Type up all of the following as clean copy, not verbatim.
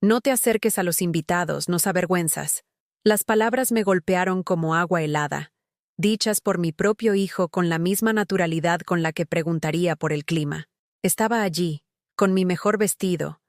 No te acerques a los invitados, nos avergüenzas. Las palabras me golpearon como agua helada, dichas por mi propio hijo con la misma naturalidad con la que preguntaría por el clima. Estaba allí, con mi mejor vestido,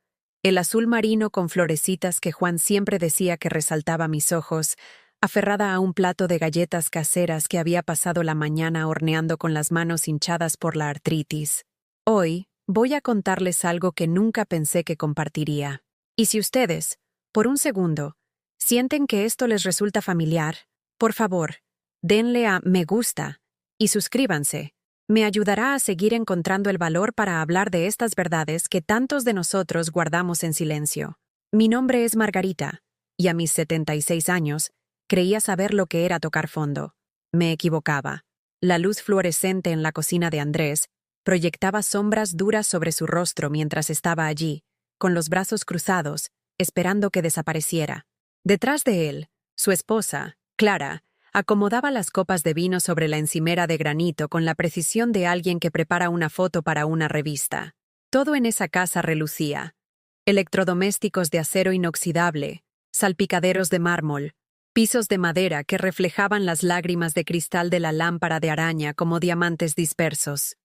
el azul marino con florecitas que Juan siempre decía que resaltaba mis ojos, aferrada a un plato de galletas caseras que había pasado la mañana horneando con las manos hinchadas por la artritis. Hoy voy a contarles algo que nunca pensé que compartiría. Y si ustedes, por un segundo, sienten que esto les resulta familiar, por favor, denle a me gusta y suscríbanse. Me ayudará a seguir encontrando el valor para hablar de estas verdades que tantos de nosotros guardamos en silencio. Mi nombre es Margarita, y a mis 76 años, creía saber lo que era tocar fondo. Me equivocaba. La luz fluorescente en la cocina de Andrés proyectaba sombras duras sobre su rostro mientras estaba allí, con los brazos cruzados, esperando que desapareciera. Detrás de él, su esposa, Clara, acomodaba las copas de vino sobre la encimera de granito con la precisión de alguien que prepara una foto para una revista. Todo en esa casa relucía. Electrodomésticos de acero inoxidable, salpicaderos de mármol, pisos de madera que reflejaban las lágrimas de cristal de la lámpara de araña como diamantes dispersos.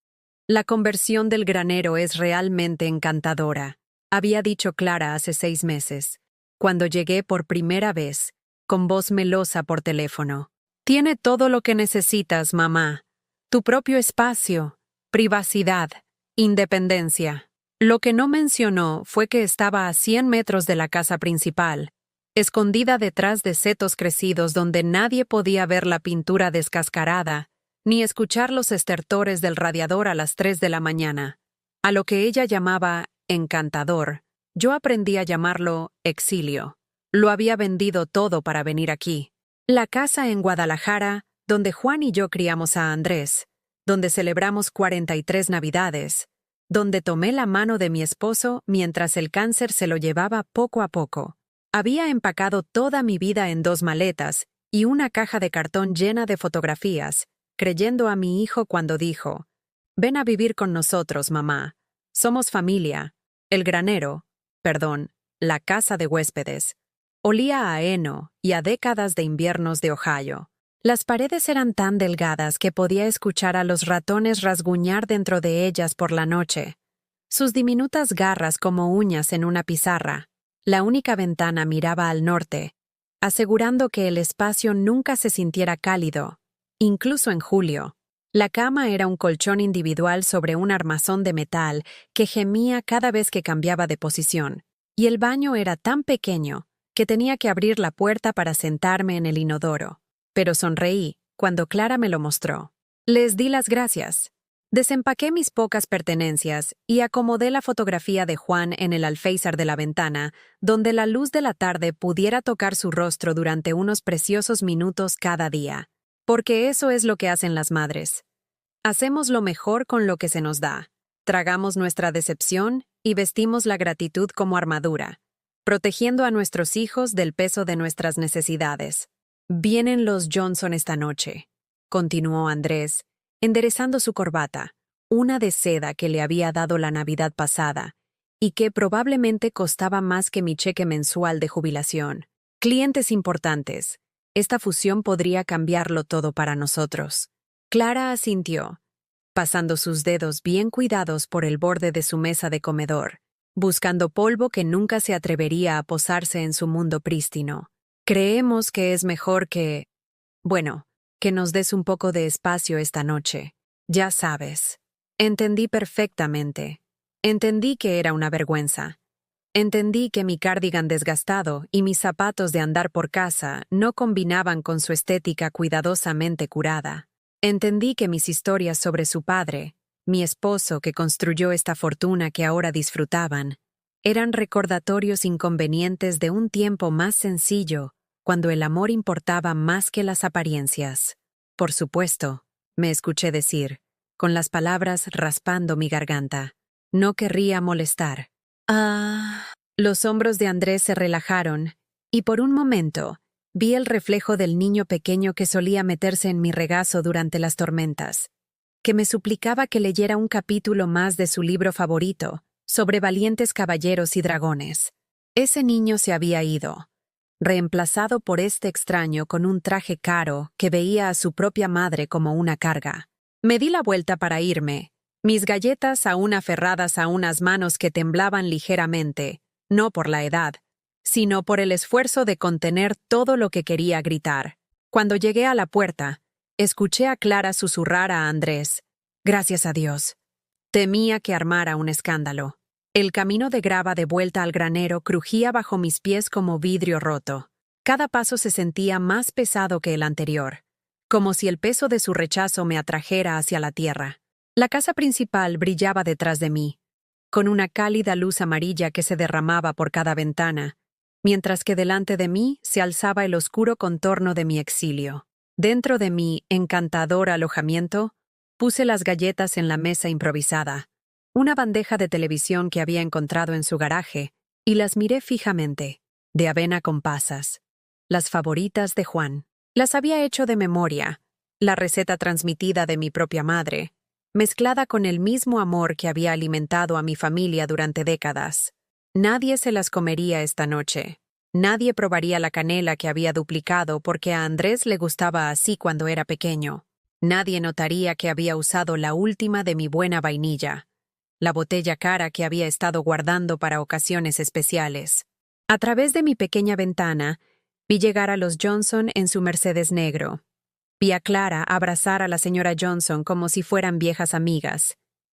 La conversión del granero es realmente encantadora, había dicho Clara hace 6 meses, cuando llegué por primera vez, con voz melosa por teléfono. Tiene todo lo que necesitas, mamá. Tu propio espacio, privacidad, independencia. Lo que no mencionó fue que estaba a 100 metros de la casa principal, escondida detrás de setos crecidos donde nadie podía ver la pintura descascarada, ni escuchar los estertores del radiador a las 3 de la mañana. A lo que ella llamaba encantador, yo aprendí a llamarlo exilio. Lo había vendido todo para venir aquí. La casa en Guadalajara, donde Juan y yo criamos a Andrés, donde celebramos 43 Navidades, donde tomé la mano de mi esposo mientras el cáncer se lo llevaba poco a poco. Había empacado toda mi vida en 2 maletas y una caja de cartón llena de fotografías, creyendo a mi hijo cuando dijo: «Ven a vivir con nosotros, mamá. Somos familia». La casa de huéspedes. Olía a heno y a décadas de inviernos de Ohio. Las paredes eran tan delgadas que podía escuchar a los ratones rasguñar dentro de ellas por la noche, sus diminutas garras como uñas en una pizarra. La única ventana miraba al norte, asegurando que el espacio nunca se sintiera cálido, incluso en julio. La cama era un colchón individual sobre un armazón de metal que gemía cada vez que cambiaba de posición, y el baño era tan pequeño que tenía que abrir la puerta para sentarme en el inodoro. Pero sonreí cuando Clara me lo mostró. Les di las gracias. Desempaqué mis pocas pertenencias y acomodé la fotografía de Juan en el alféizar de la ventana, donde la luz de la tarde pudiera tocar su rostro durante unos preciosos minutos cada día. Porque eso es lo que hacen las madres. Hacemos lo mejor con lo que se nos da. Tragamos nuestra decepción y vestimos la gratitud como armadura, protegiendo a nuestros hijos del peso de nuestras necesidades. Vienen los Johnson esta noche, continuó Andrés, enderezando su corbata, una de seda que le había dado la Navidad pasada, y que probablemente costaba más que mi cheque mensual de jubilación. Clientes importantes. Esta fusión podría cambiarlo todo para nosotros. Clara asintió, pasando sus dedos bien cuidados por el borde de su mesa de comedor, buscando polvo que nunca se atrevería a posarse en su mundo prístino. Creemos que es mejor que nos des un poco de espacio esta noche. Ya sabes. Entendí perfectamente. Entendí que era una vergüenza. Entendí que mi cardigan desgastado y mis zapatos de andar por casa no combinaban con su estética cuidadosamente curada. Entendí que mis historias sobre su padre, mi esposo que construyó esta fortuna que ahora disfrutaban, eran recordatorios inconvenientes de un tiempo más sencillo, cuando el amor importaba más que las apariencias. Por supuesto, me escuché decir, con las palabras raspando mi garganta. No querría molestar. Los hombros de Andrés se relajaron, y por un momento vi el reflejo del niño pequeño que solía meterse en mi regazo durante las tormentas, que me suplicaba que leyera un capítulo más de su libro favorito, sobre valientes caballeros y dragones. Ese niño se había ido, reemplazado por este extraño con un traje caro que veía a su propia madre como una carga. Me di la vuelta para irme, mis galletas aún aferradas a unas manos que temblaban ligeramente, no por la edad, sino por el esfuerzo de contener todo lo que quería gritar. Cuando llegué a la puerta, escuché a Clara susurrar a Andrés: «Gracias a Dios». Temía que armara un escándalo. El camino de grava de vuelta al granero crujía bajo mis pies como vidrio roto. Cada paso se sentía más pesado que el anterior, como si el peso de su rechazo me atrajera hacia la tierra. La casa principal brillaba detrás de mí, con una cálida luz amarilla que se derramaba por cada ventana, mientras que delante de mí se alzaba el oscuro contorno de mi exilio. Dentro de mi encantador alojamiento, puse las galletas en la mesa improvisada, una bandeja de televisión que había encontrado en su garaje, y las miré fijamente, de avena con pasas, las favoritas de Juan. Las había hecho de memoria, la receta transmitida de mi propia madre, mezclada con el mismo amor que había alimentado a mi familia durante décadas. Nadie se las comería esta noche. Nadie probaría la canela que había duplicado porque a Andrés le gustaba así cuando era pequeño. Nadie notaría que había usado la última de mi buena vainilla, la botella cara que había estado guardando para ocasiones especiales. A través de mi pequeña ventana, vi llegar a los Johnson en su Mercedes negro. Vi a Clara abrazar a la señora Johnson como si fueran viejas amigas.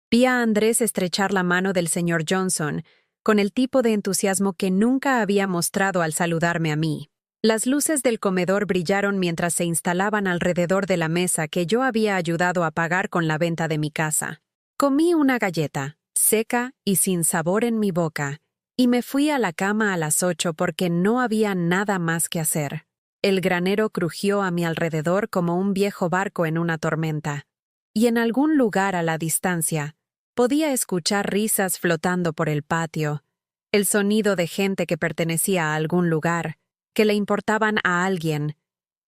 Vi a Andrés estrechar la mano del señor Johnson, con el tipo de entusiasmo que nunca había mostrado al saludarme a mí. Las luces del comedor brillaron mientras se instalaban alrededor de la mesa que yo había ayudado a pagar con la venta de mi casa. Comí una galleta, seca y sin sabor en mi boca, y me fui a la cama a las 8 porque no había nada más que hacer. El granero crujió a mi alrededor como un viejo barco en una tormenta, y en algún lugar a la distancia podía escuchar risas flotando por el patio, el sonido de gente que pertenecía a algún lugar, que le importaban a alguien,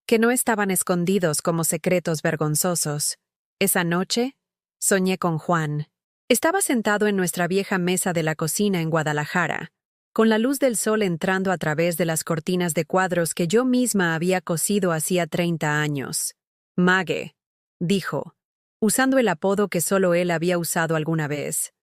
que no estaban escondidos como secretos vergonzosos. Esa noche, soñé con Juan. Estaba sentado en nuestra vieja mesa de la cocina en Guadalajara, con la luz del sol entrando a través de las cortinas de cuadros que yo misma había cosido hacía 30 años. «Mague», dijo, usando el apodo que solo él había usado alguna vez.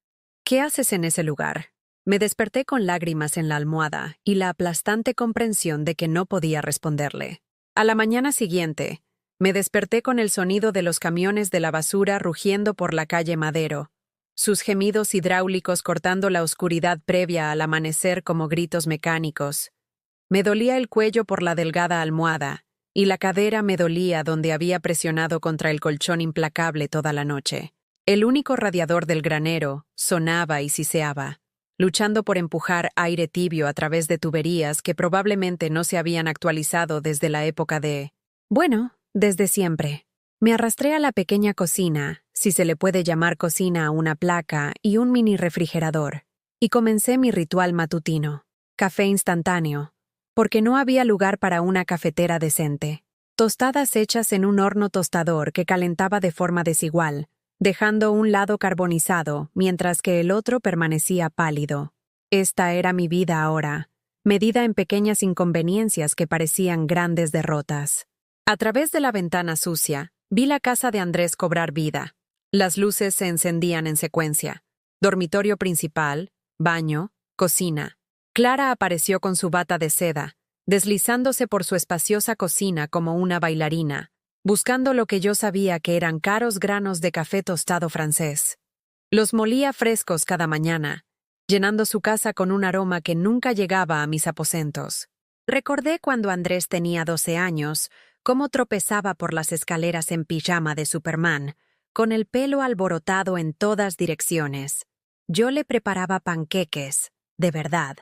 «¿Qué haces en ese lugar?» Me desperté con lágrimas en la almohada y la aplastante comprensión de que no podía responderle. A la mañana siguiente, me desperté con el sonido de los camiones de la basura rugiendo por la calle Madero, sus gemidos hidráulicos cortando la oscuridad previa al amanecer como gritos mecánicos. Me dolía el cuello por la delgada almohada, y la cadera me dolía donde había presionado contra el colchón implacable toda la noche. El único radiador del granero sonaba y siseaba, luchando por empujar aire tibio a través de tuberías que probablemente no se habían actualizado desde la época de... Bueno, desde siempre. Me arrastré a la pequeña cocina, si se le puede llamar cocina a una placa y un mini refrigerador, y comencé mi ritual matutino. Café instantáneo, porque no había lugar para una cafetera decente. Tostadas hechas en un horno tostador que calentaba de forma desigual, dejando un lado carbonizado mientras que el otro permanecía pálido. Esta era mi vida ahora, medida en pequeñas inconveniencias que parecían grandes derrotas. A través de la ventana sucia, vi la casa de Andrés cobrar vida. Las luces se encendían en secuencia. Dormitorio principal, baño, cocina. Clara apareció con su bata de seda, deslizándose por su espaciosa cocina como una bailarina, buscando lo que yo sabía que eran caros granos de café tostado francés. Los molía frescos cada mañana, llenando su casa con un aroma que nunca llegaba a mis aposentos. Recordé cuando Andrés tenía 12 años, cómo tropezaba por las escaleras en pijama de Superman, con el pelo alborotado en todas direcciones. Yo le preparaba panqueques, de verdad,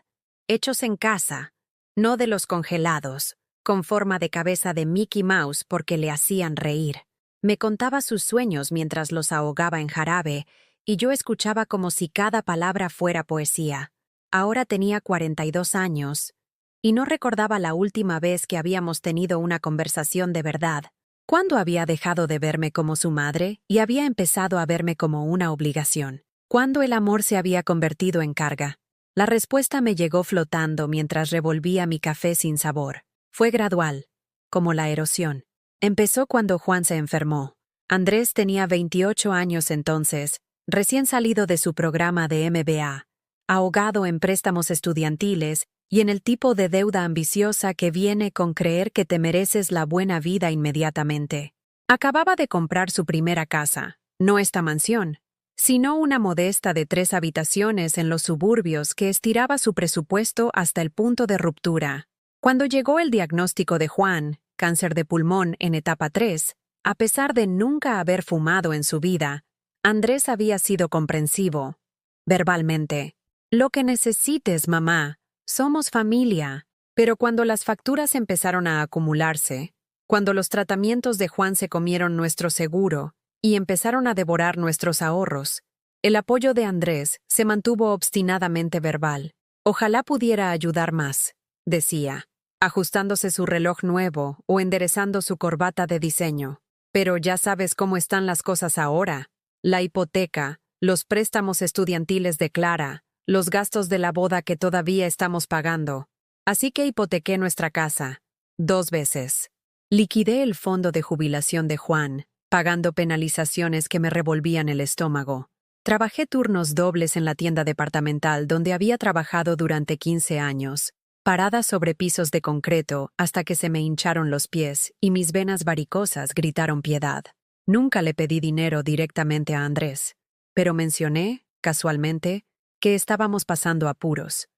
hechos en casa, no de los congelados, con forma de cabeza de Mickey Mouse porque le hacían reír. Me contaba sus sueños mientras los ahogaba en jarabe, y yo escuchaba como si cada palabra fuera poesía. Ahora tenía 42 años, y no recordaba la última vez que habíamos tenido una conversación de verdad. ¿Cuándo había dejado de verme como su madre y había empezado a verme como una obligación? ¿Cuándo el amor se había convertido en carga? La respuesta me llegó flotando mientras revolvía mi café sin sabor. Fue gradual, como la erosión. Empezó cuando Juan se enfermó. Andrés tenía 28 años entonces, recién salido de su programa de MBA, ahogado en préstamos estudiantiles y en el tipo de deuda ambiciosa que viene con creer que te mereces la buena vida inmediatamente. Acababa de comprar su primera casa, no esta mansión, sino una modesta de 3 habitaciones en los suburbios que estiraba su presupuesto hasta el punto de ruptura. Cuando llegó el diagnóstico de Juan, cáncer de pulmón en etapa 3, a pesar de nunca haber fumado en su vida, Andrés había sido comprensivo. Verbalmente, «Lo que necesites, mamá, somos familia». Pero cuando las facturas empezaron a acumularse, cuando los tratamientos de Juan se comieron nuestro seguro y empezaron a devorar nuestros ahorros, el apoyo de Andrés se mantuvo obstinadamente verbal. «Ojalá pudiera ayudar más», decía, ajustándose su reloj nuevo o enderezando su corbata de diseño. «Pero ya sabes cómo están las cosas ahora. La hipoteca, los préstamos estudiantiles de Clara, los gastos de la boda que todavía estamos pagando. Así que hipotequé nuestra casa 2 veces. Liquidé el fondo de jubilación de Juan, pagando penalizaciones que me revolvían el estómago. Trabajé turnos dobles en la tienda departamental donde había trabajado durante 15 años, parada sobre pisos de concreto hasta que se me hincharon los pies y mis venas varicosas gritaron piedad. Nunca le pedí dinero directamente a Andrés, pero mencioné, casualmente, que estábamos pasando apuros,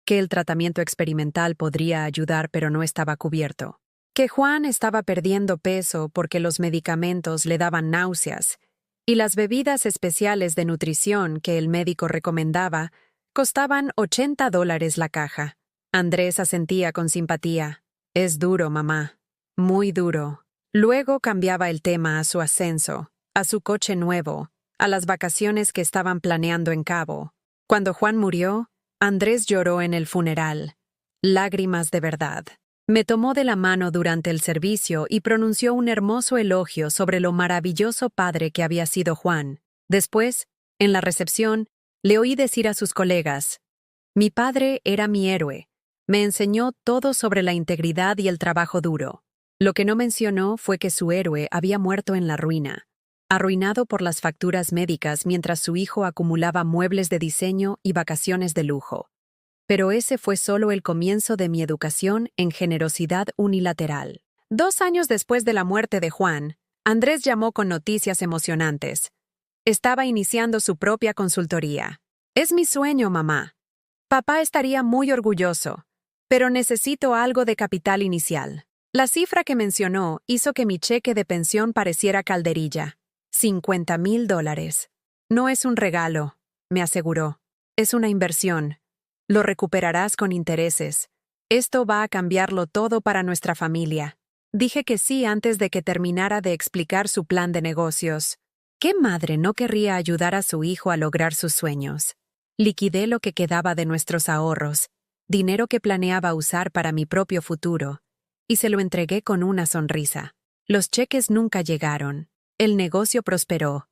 que el tratamiento experimental podría ayudar pero no estaba cubierto, que Juan estaba perdiendo peso porque los medicamentos le daban náuseas y las bebidas especiales de nutrición que el médico recomendaba costaban $80 la caja. Andrés asentía con simpatía. «Es duro, mamá. Muy duro». Luego cambiaba el tema a su ascenso, a su coche nuevo, a las vacaciones que estaban planeando en Cabo. Cuando Juan murió, Andrés lloró en el funeral. Lágrimas de verdad. Me tomó de la mano durante el servicio y pronunció un hermoso elogio sobre lo maravilloso padre que había sido Juan. Después, en la recepción, le oí decir a sus colegas: «Mi padre era mi héroe. Me enseñó todo sobre la integridad y el trabajo duro». Lo que no mencionó fue que su héroe había muerto en la ruina, arruinado por las facturas médicas mientras su hijo acumulaba muebles de diseño y vacaciones de lujo. Pero ese fue solo el comienzo de mi educación en generosidad unilateral. 2 años después de la muerte de Juan, Andrés llamó con noticias emocionantes. Estaba iniciando su propia consultoría. «Es mi sueño, mamá. Papá estaría muy orgulloso, pero necesito algo de capital inicial». La cifra que mencionó hizo que mi cheque de pensión pareciera calderilla. $50,000. «No es un regalo», me aseguró. «Es una inversión. Lo recuperarás con intereses. Esto va a cambiarlo todo para nuestra familia». Dije que sí antes de que terminara de explicar su plan de negocios. ¿Qué madre no querría ayudar a su hijo a lograr sus sueños? Liquidé lo que quedaba de nuestros ahorros, dinero que planeaba usar para mi propio futuro, y se lo entregué con una sonrisa. Los cheques nunca llegaron. El negocio prosperó.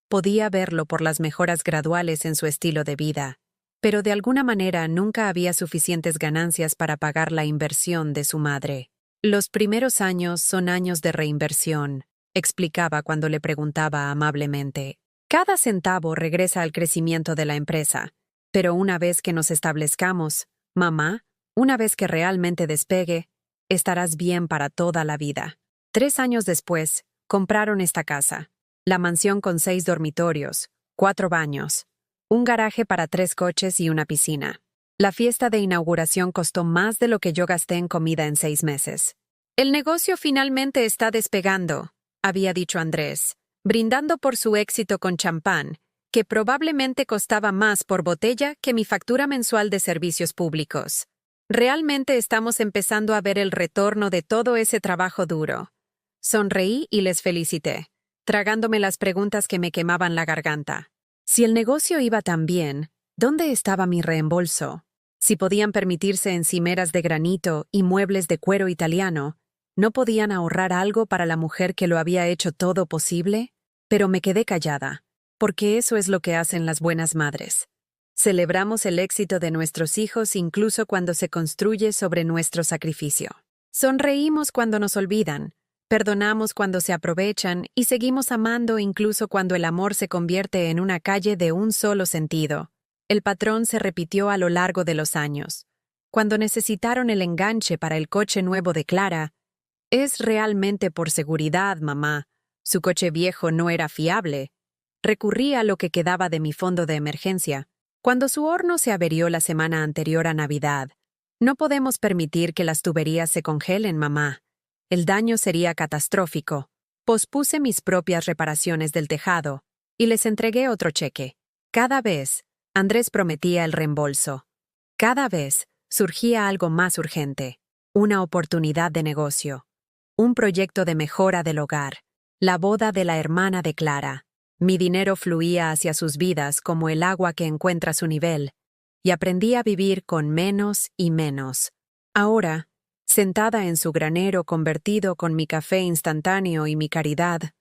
Podía verlo por las mejoras graduales en su estilo de vida, pero de alguna manera nunca había suficientes ganancias para pagar la inversión de su madre. «Los primeros años son años de reinversión», explicaba cuando le preguntaba amablemente. «Cada centavo regresa al crecimiento de la empresa, pero una vez que nos establezcamos, mamá, una vez que realmente despegue, estarás bien para toda la vida». 3 años después, compraron esta casa. La mansión con 6 dormitorios, 4 baños, un garaje para 3 coches y una piscina. La fiesta de inauguración costó más de lo que yo gasté en comida en 6 meses. «El negocio finalmente está despegando», había dicho Andrés, brindando por su éxito con champán, que probablemente costaba más por botella que mi factura mensual de servicios públicos. «Realmente estamos empezando a ver el retorno de todo ese trabajo duro». Sonreí y les felicité, tragándome las preguntas que me quemaban la garganta. Si el negocio iba tan bien, ¿dónde estaba mi reembolso? Si podían permitirse encimeras de granito y muebles de cuero italiano, ¿no podían ahorrar algo para la mujer que lo había hecho todo posible? Pero me quedé callada, porque eso es lo que hacen las buenas madres. Celebramos el éxito de nuestros hijos incluso cuando se construye sobre nuestro sacrificio. Sonreímos cuando nos olvidan, perdonamos cuando se aprovechan y seguimos amando incluso cuando el amor se convierte en una calle de un solo sentido. El patrón se repitió a lo largo de los años. Cuando necesitaron el enganche para el coche nuevo de Clara, «Es realmente por seguridad, mamá. Su coche viejo no era fiable». Recurrí a lo que quedaba de mi fondo de emergencia. Cuando su horno se averió la semana anterior a Navidad, «No podemos permitir que las tuberías se congelen, mamá. El daño sería catastrófico». Pospuse mis propias reparaciones del tejado y les entregué otro cheque. Cada vez, Andrés prometía el reembolso. Cada vez, surgía algo más urgente. Una oportunidad de negocio. Un proyecto de mejora del hogar. La boda de la hermana de Clara. Mi dinero fluía hacia sus vidas como el agua que encuentra su nivel, y aprendí a vivir con menos y menos. Ahora, sentada en su granero convertido con mi café instantáneo y mi caridad,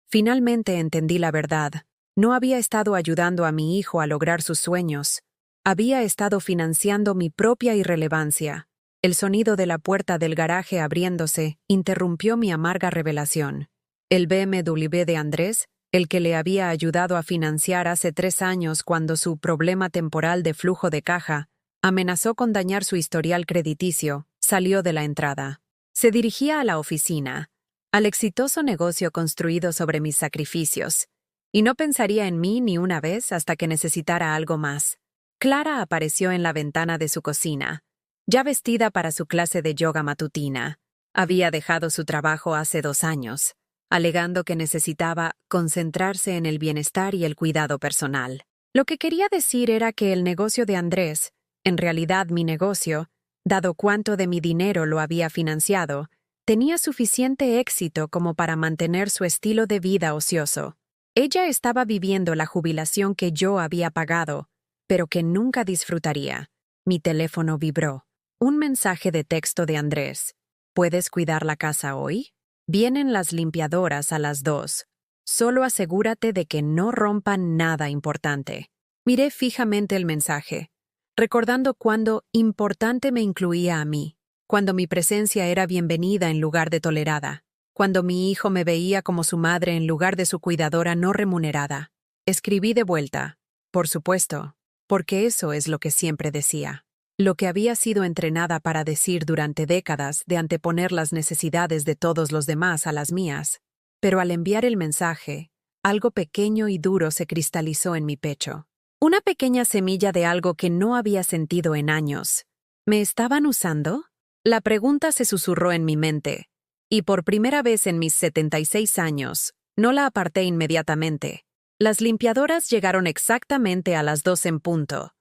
finalmente entendí la verdad. No había estado ayudando a mi hijo a lograr sus sueños. Había estado financiando mi propia irrelevancia. El sonido de la puerta del garaje abriéndose interrumpió mi amarga revelación. El BMW de Andrés, el que le había ayudado a financiar hace 3 años cuando su problema temporal de flujo de caja amenazó con dañar su historial crediticio, salió de la entrada. Se dirigía a la oficina, al exitoso negocio construido sobre mis sacrificios, y no pensaría en mí ni una vez hasta que necesitara algo más. Clara apareció en la ventana de su cocina, ya vestida para su clase de yoga matutina. Había dejado su trabajo hace 2 años, alegando que necesitaba concentrarse en el bienestar y el cuidado personal. Lo que quería decir era que el negocio de Andrés, en realidad mi negocio, dado cuánto de mi dinero lo había financiado, tenía suficiente éxito como para mantener su estilo de vida ocioso. Ella estaba viviendo la jubilación que yo había pagado, pero que nunca disfrutaría. Mi teléfono vibró. Un mensaje de texto de Andrés. ¿Puedes cuidar la casa hoy? Vienen las limpiadoras a las 2. Solo asegúrate de que no rompan nada importante. Miré fijamente el mensaje, recordando cuándo importante me incluía a mí, cuando mi presencia era bienvenida en lugar de tolerada, cuando mi hijo me veía como su madre en lugar de su cuidadora no remunerada. Escribí de vuelta, por supuesto, porque eso es lo que siempre decía. Lo que había sido entrenada para decir durante décadas de anteponer las necesidades de todos los demás a las mías. Pero al enviar el mensaje, algo pequeño y duro se cristalizó en mi pecho. Una pequeña semilla de algo que no había sentido en años. ¿Me estaban usando? La pregunta se susurró en mi mente, y por primera vez en mis 76 años, no la aparté inmediatamente. Las limpiadoras llegaron exactamente a las 2 en punto.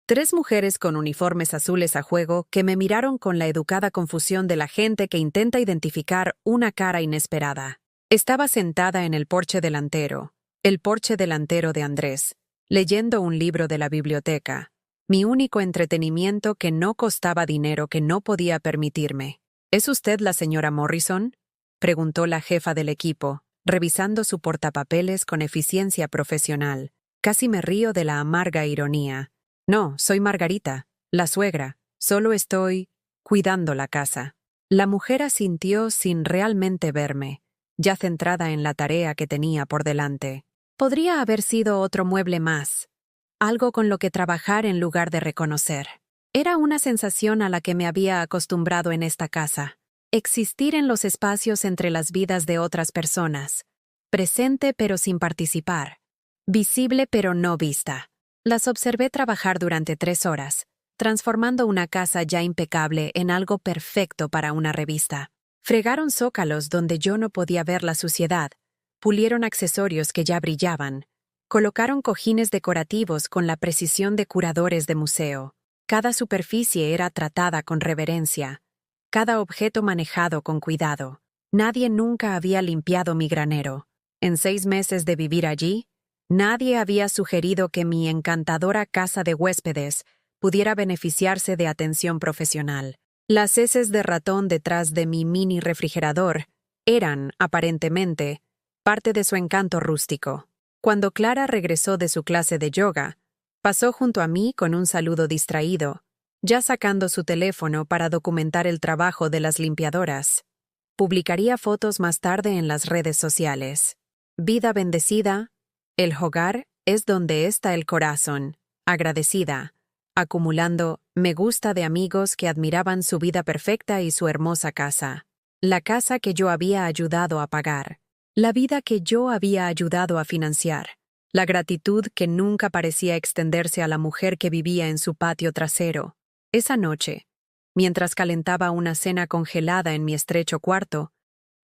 3 mujeres con uniformes azules a juego que me miraron con la educada confusión de la gente que intenta identificar una cara inesperada. Estaba sentada en el porche delantero de Andrés, leyendo un libro de la biblioteca, mi único entretenimiento que no costaba dinero que no podía permitirme. ¿Es usted la señora Morrison?, preguntó la jefa del equipo, revisando su portapapeles con eficiencia profesional. Casi me río de la amarga ironía. No, soy Margarita, la suegra. Solo estoy cuidando la casa. La mujer asintió sin realmente verme, ya centrada en la tarea que tenía por delante. Podría haber sido otro mueble más, algo con lo que trabajar en lugar de reconocer. Era una sensación a la que me había acostumbrado en esta casa. Existir en los espacios entre las vidas de otras personas. Presente pero sin participar. Visible pero no vista. Las observé trabajar durante 3 horas, transformando una casa ya impecable en algo perfecto para una revista. Fregaron zócalos donde yo no podía ver la suciedad, pulieron accesorios que ya brillaban, colocaron cojines decorativos con la precisión de curadores de museo. Cada superficie era tratada con reverencia, cada objeto manejado con cuidado. Nadie nunca había limpiado mi granero. En 6 meses de vivir allí, nadie había sugerido que mi encantadora casa de huéspedes pudiera beneficiarse de atención profesional. Las heces de ratón detrás de mi mini refrigerador eran, aparentemente, parte de su encanto rústico. Cuando Clara regresó de su clase de yoga, Pasó junto a mí con un saludo distraído, ya sacando su teléfono para documentar el trabajo de las limpiadoras. Publicaría fotos más tarde en las redes sociales. Vida bendecida, el hogar es donde está el corazón. Agradecida, acumulando me gusta de amigos que admiraban su vida perfecta y su hermosa casa. La casa que yo había ayudado a pagar. La vida que yo había ayudado a financiar. La gratitud que nunca parecía extenderse a la mujer que vivía en su patio trasero. Esa noche, mientras calentaba una cena congelada en mi estrecho cuarto,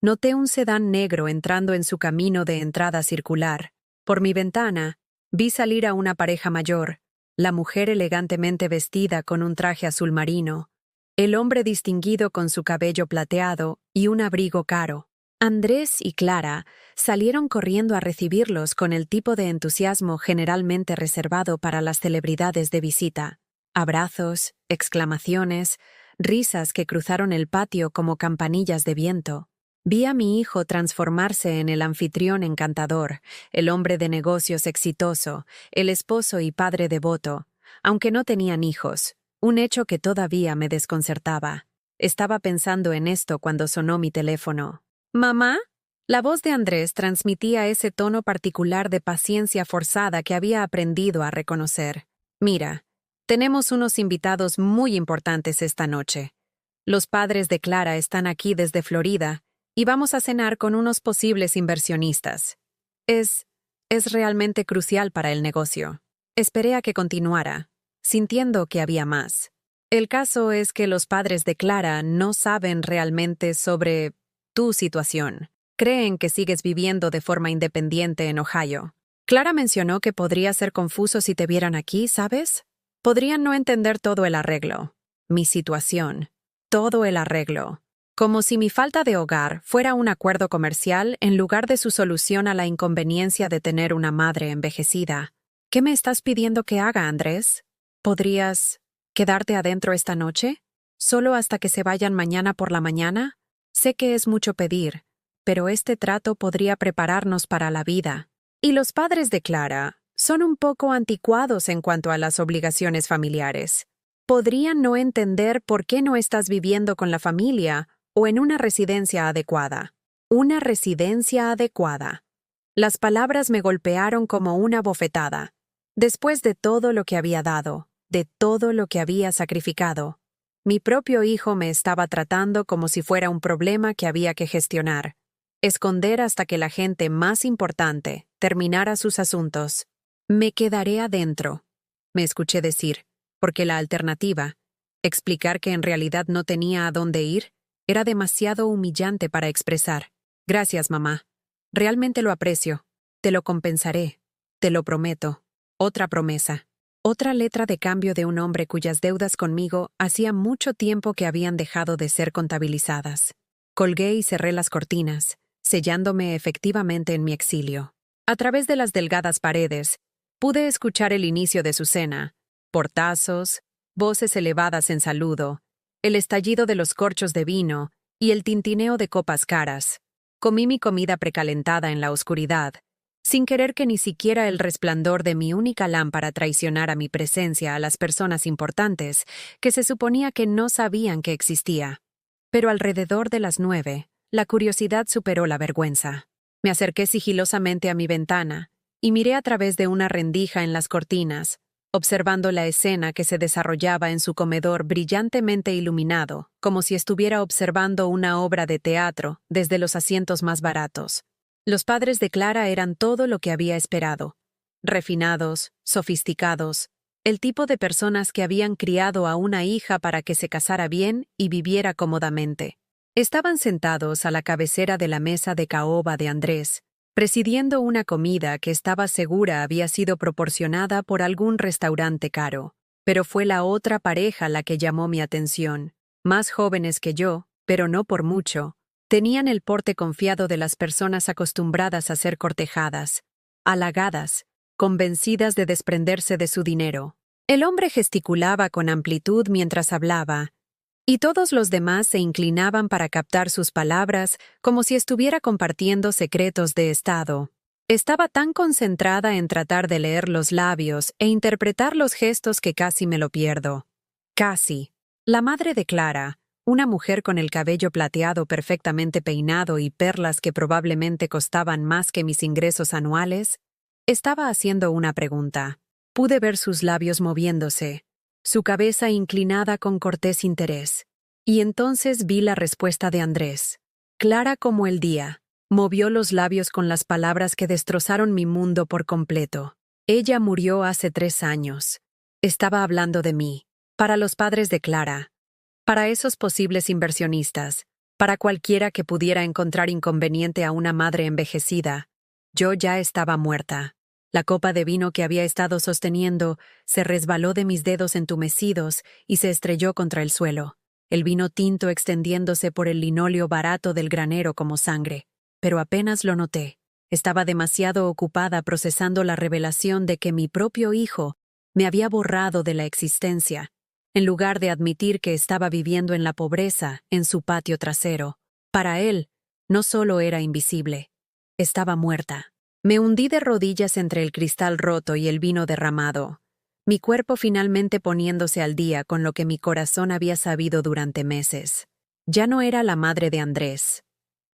noté un sedán negro entrando en su camino de entrada circular. Por mi ventana, vi salir a una pareja mayor, la mujer elegantemente vestida con un traje azul marino, el hombre distinguido con su cabello plateado y un abrigo caro. Andrés y Clara salieron corriendo a recibirlos con el tipo de entusiasmo generalmente reservado para las celebridades de visita. Abrazos, exclamaciones, risas que cruzaron el patio como campanillas de viento. Vi a mi hijo transformarse en el anfitrión encantador, el hombre de negocios exitoso, el esposo y padre devoto, aunque no tenían hijos, un hecho que todavía me desconcertaba. Estaba pensando en esto cuando sonó mi teléfono. ¿Mamá? La voz de Andrés transmitía ese tono particular de paciencia forzada que había aprendido a reconocer. Mira, tenemos unos invitados muy importantes esta noche. Los padres de Clara están aquí desde Florida y vamos a cenar con unos posibles inversionistas. Es realmente crucial para el negocio. Esperé a que continuara, sintiendo que había más. El caso es que los padres de Clara no saben realmente sobre tu situación. Creen que sigues viviendo de forma independiente en Ohio. Clara mencionó que podría ser confuso si te vieran aquí, ¿sabes? Podrían no entender todo el arreglo. Mi situación. Todo el arreglo. Como si mi falta de hogar fuera un acuerdo comercial en lugar de su solución a la inconveniencia de tener una madre envejecida. ¿Qué me estás pidiendo que haga, Andrés? ¿Podrías quedarte adentro esta noche? ¿Solo hasta que se vayan mañana por la mañana? Sé que es mucho pedir, pero este trato podría prepararnos para la vida. Y los padres de Clara son un poco anticuados en cuanto a las obligaciones familiares. Podrían no entender por qué no estás viviendo con la familia o en una residencia adecuada. Una residencia adecuada. Las palabras me golpearon como una bofetada. Después de todo lo que había dado, de todo lo que había sacrificado, mi propio hijo me estaba tratando como si fuera un problema que había que gestionar, esconder hasta que la gente más importante terminara sus asuntos. Me quedaré adentro, me escuché decir, porque la alternativa, explicar que en realidad no tenía a dónde ir, era demasiado humillante para expresar. Gracias, mamá. Realmente lo aprecio. Te lo compensaré. Te lo prometo. Otra promesa. Otra letra de cambio de un hombre cuyas deudas conmigo hacía mucho tiempo que habían dejado de ser contabilizadas. Colgué y cerré las cortinas, sellándome efectivamente en mi exilio. A través de las delgadas paredes, pude escuchar el inicio de su cena, portazos, voces elevadas en saludo, el estallido de los corchos de vino y el tintineo de copas caras. Comí mi comida precalentada en la oscuridad, sin querer que ni siquiera el resplandor de mi única lámpara traicionara mi presencia a las personas importantes que se suponía que no sabían que existía. Pero alrededor de las 9, la curiosidad superó la vergüenza. Me acerqué sigilosamente a mi ventana y miré a través de una rendija en las cortinas, observando la escena que se desarrollaba en su comedor brillantemente iluminado, como si estuviera observando una obra de teatro desde los asientos más baratos. Los padres de Clara eran todo lo que había esperado. Refinados, sofisticados, el tipo de personas que habían criado a una hija para que se casara bien y viviera cómodamente. Estaban sentados a la cabecera de la mesa de caoba de Andrés, presidiendo una comida que estaba segura había sido proporcionada por algún restaurante caro. Pero fue la otra pareja la que llamó mi atención. Más jóvenes que yo, pero no por mucho. Tenían el porte confiado de las personas acostumbradas a ser cortejadas, halagadas, convencidas de desprenderse de su dinero. El hombre gesticulaba con amplitud mientras hablaba, y todos los demás se inclinaban para captar sus palabras como si estuviera compartiendo secretos de Estado. Estaba tan concentrada en tratar de leer los labios e interpretar los gestos que casi me lo pierdo. Casi. La madre de Clara, una mujer con el cabello plateado perfectamente peinado y perlas que probablemente costaban más que mis ingresos anuales, estaba haciendo una pregunta. Pude ver sus labios moviéndose, su cabeza inclinada con cortés interés. Y entonces vi la respuesta de Andrés. Clara como el día. Movió los labios con las palabras que destrozaron mi mundo por completo. Ella murió hace 3 años. Estaba hablando de mí. Para los padres de Clara. Para esos posibles inversionistas. Para cualquiera que pudiera encontrar inconveniente a una madre envejecida. Yo ya estaba muerta. La copa de vino que había estado sosteniendo se resbaló de mis dedos entumecidos y se estrelló contra el suelo. El vino tinto extendiéndose por el linóleo barato del granero como sangre. Pero apenas lo noté. Estaba demasiado ocupada procesando la revelación de que mi propio hijo me había borrado de la existencia, en lugar de admitir que estaba viviendo en la pobreza en su patio trasero. Para él, no solo era invisible, estaba muerta. Me hundí de rodillas entre el cristal roto y el vino derramado, mi cuerpo finalmente poniéndose al día con lo que mi corazón había sabido durante meses. Ya no era la madre de Andrés.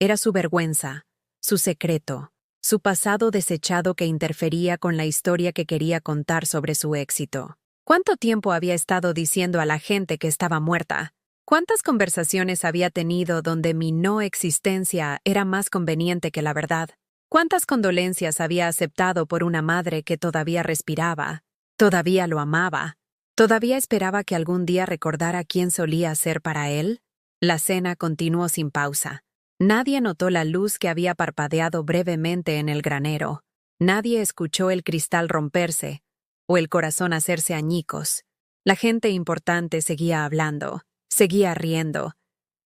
Era su vergüenza, su secreto, su pasado desechado que interfería con la historia que quería contar sobre su éxito. ¿Cuánto tiempo había estado diciendo a la gente que estaba muerta? ¿Cuántas conversaciones había tenido donde mi no existencia era más conveniente que la verdad? ¿Cuántas condolencias había aceptado por una madre que todavía respiraba, todavía lo amaba, todavía esperaba que algún día recordara quién solía ser para él? La cena continuó sin pausa. Nadie notó la luz que había parpadeado brevemente en el granero. Nadie escuchó el cristal romperse o el corazón hacerse añicos. La gente importante seguía hablando, seguía riendo,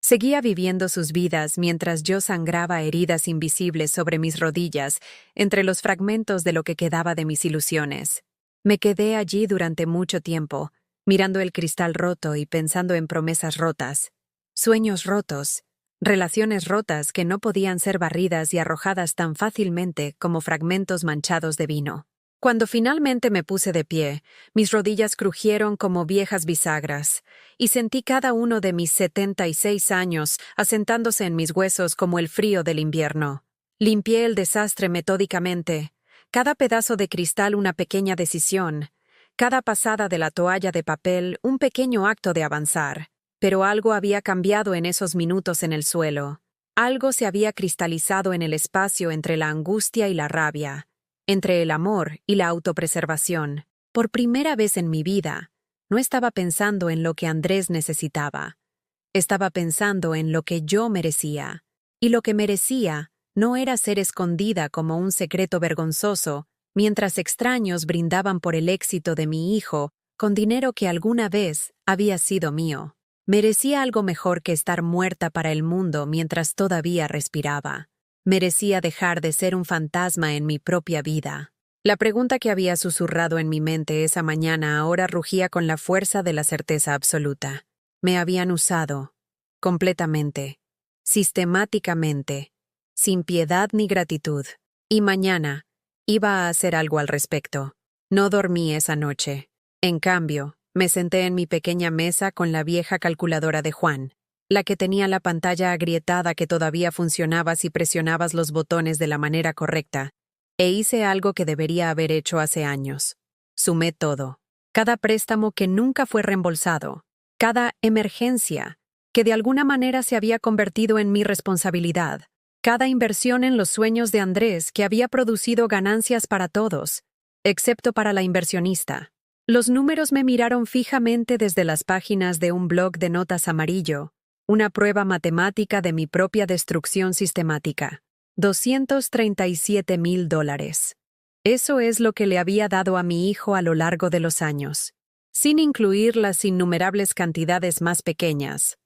seguía viviendo sus vidas mientras yo sangraba heridas invisibles sobre mis rodillas entre los fragmentos de lo que quedaba de mis ilusiones. Me quedé allí durante mucho tiempo, mirando el cristal roto y pensando en promesas rotas, sueños rotos, relaciones rotas que no podían ser barridas y arrojadas tan fácilmente como fragmentos manchados de vino. Cuando finalmente me puse de pie, mis rodillas crujieron como viejas bisagras, y sentí cada uno de mis 76 años asentándose en mis huesos como el frío del invierno. Limpié el desastre metódicamente, cada pedazo de cristal una pequeña decisión, cada pasada de la toalla de papel un pequeño acto de avanzar. Pero algo había cambiado en esos minutos en el suelo. Algo se había cristalizado en el espacio entre la angustia y la rabia, entre el amor y la autopreservación. Por primera vez en mi vida, no estaba pensando en lo que Andrés necesitaba. Estaba pensando en lo que yo merecía. Y lo que merecía no era ser escondida como un secreto vergonzoso, mientras extraños brindaban por el éxito de mi hijo con dinero que alguna vez había sido mío. Merecía algo mejor que estar muerta para el mundo mientras todavía respiraba. Merecía dejar de ser un fantasma en mi propia vida. La pregunta que había susurrado en mi mente esa mañana ahora rugía con la fuerza de la certeza absoluta. Me habían usado, completamente, sistemáticamente, sin piedad ni gratitud. Y mañana iba a hacer algo al respecto. No dormí esa noche. En cambio, me senté en mi pequeña mesa con la vieja calculadora de Juan, la que tenía la pantalla agrietada que todavía funcionaba si presionabas los botones de la manera correcta, e hice algo que debería haber hecho hace años. Sumé todo. Cada préstamo que nunca fue reembolsado, cada emergencia que de alguna manera se había convertido en mi responsabilidad, cada inversión en los sueños de Andrés que había producido ganancias para todos, excepto para la inversionista. Los números me miraron fijamente desde las páginas de un blog de notas amarillo, una prueba matemática de mi propia destrucción sistemática. $237,000. Eso es lo que le había dado a mi hijo a lo largo de los años, sin incluir las innumerables cantidades más pequeñas.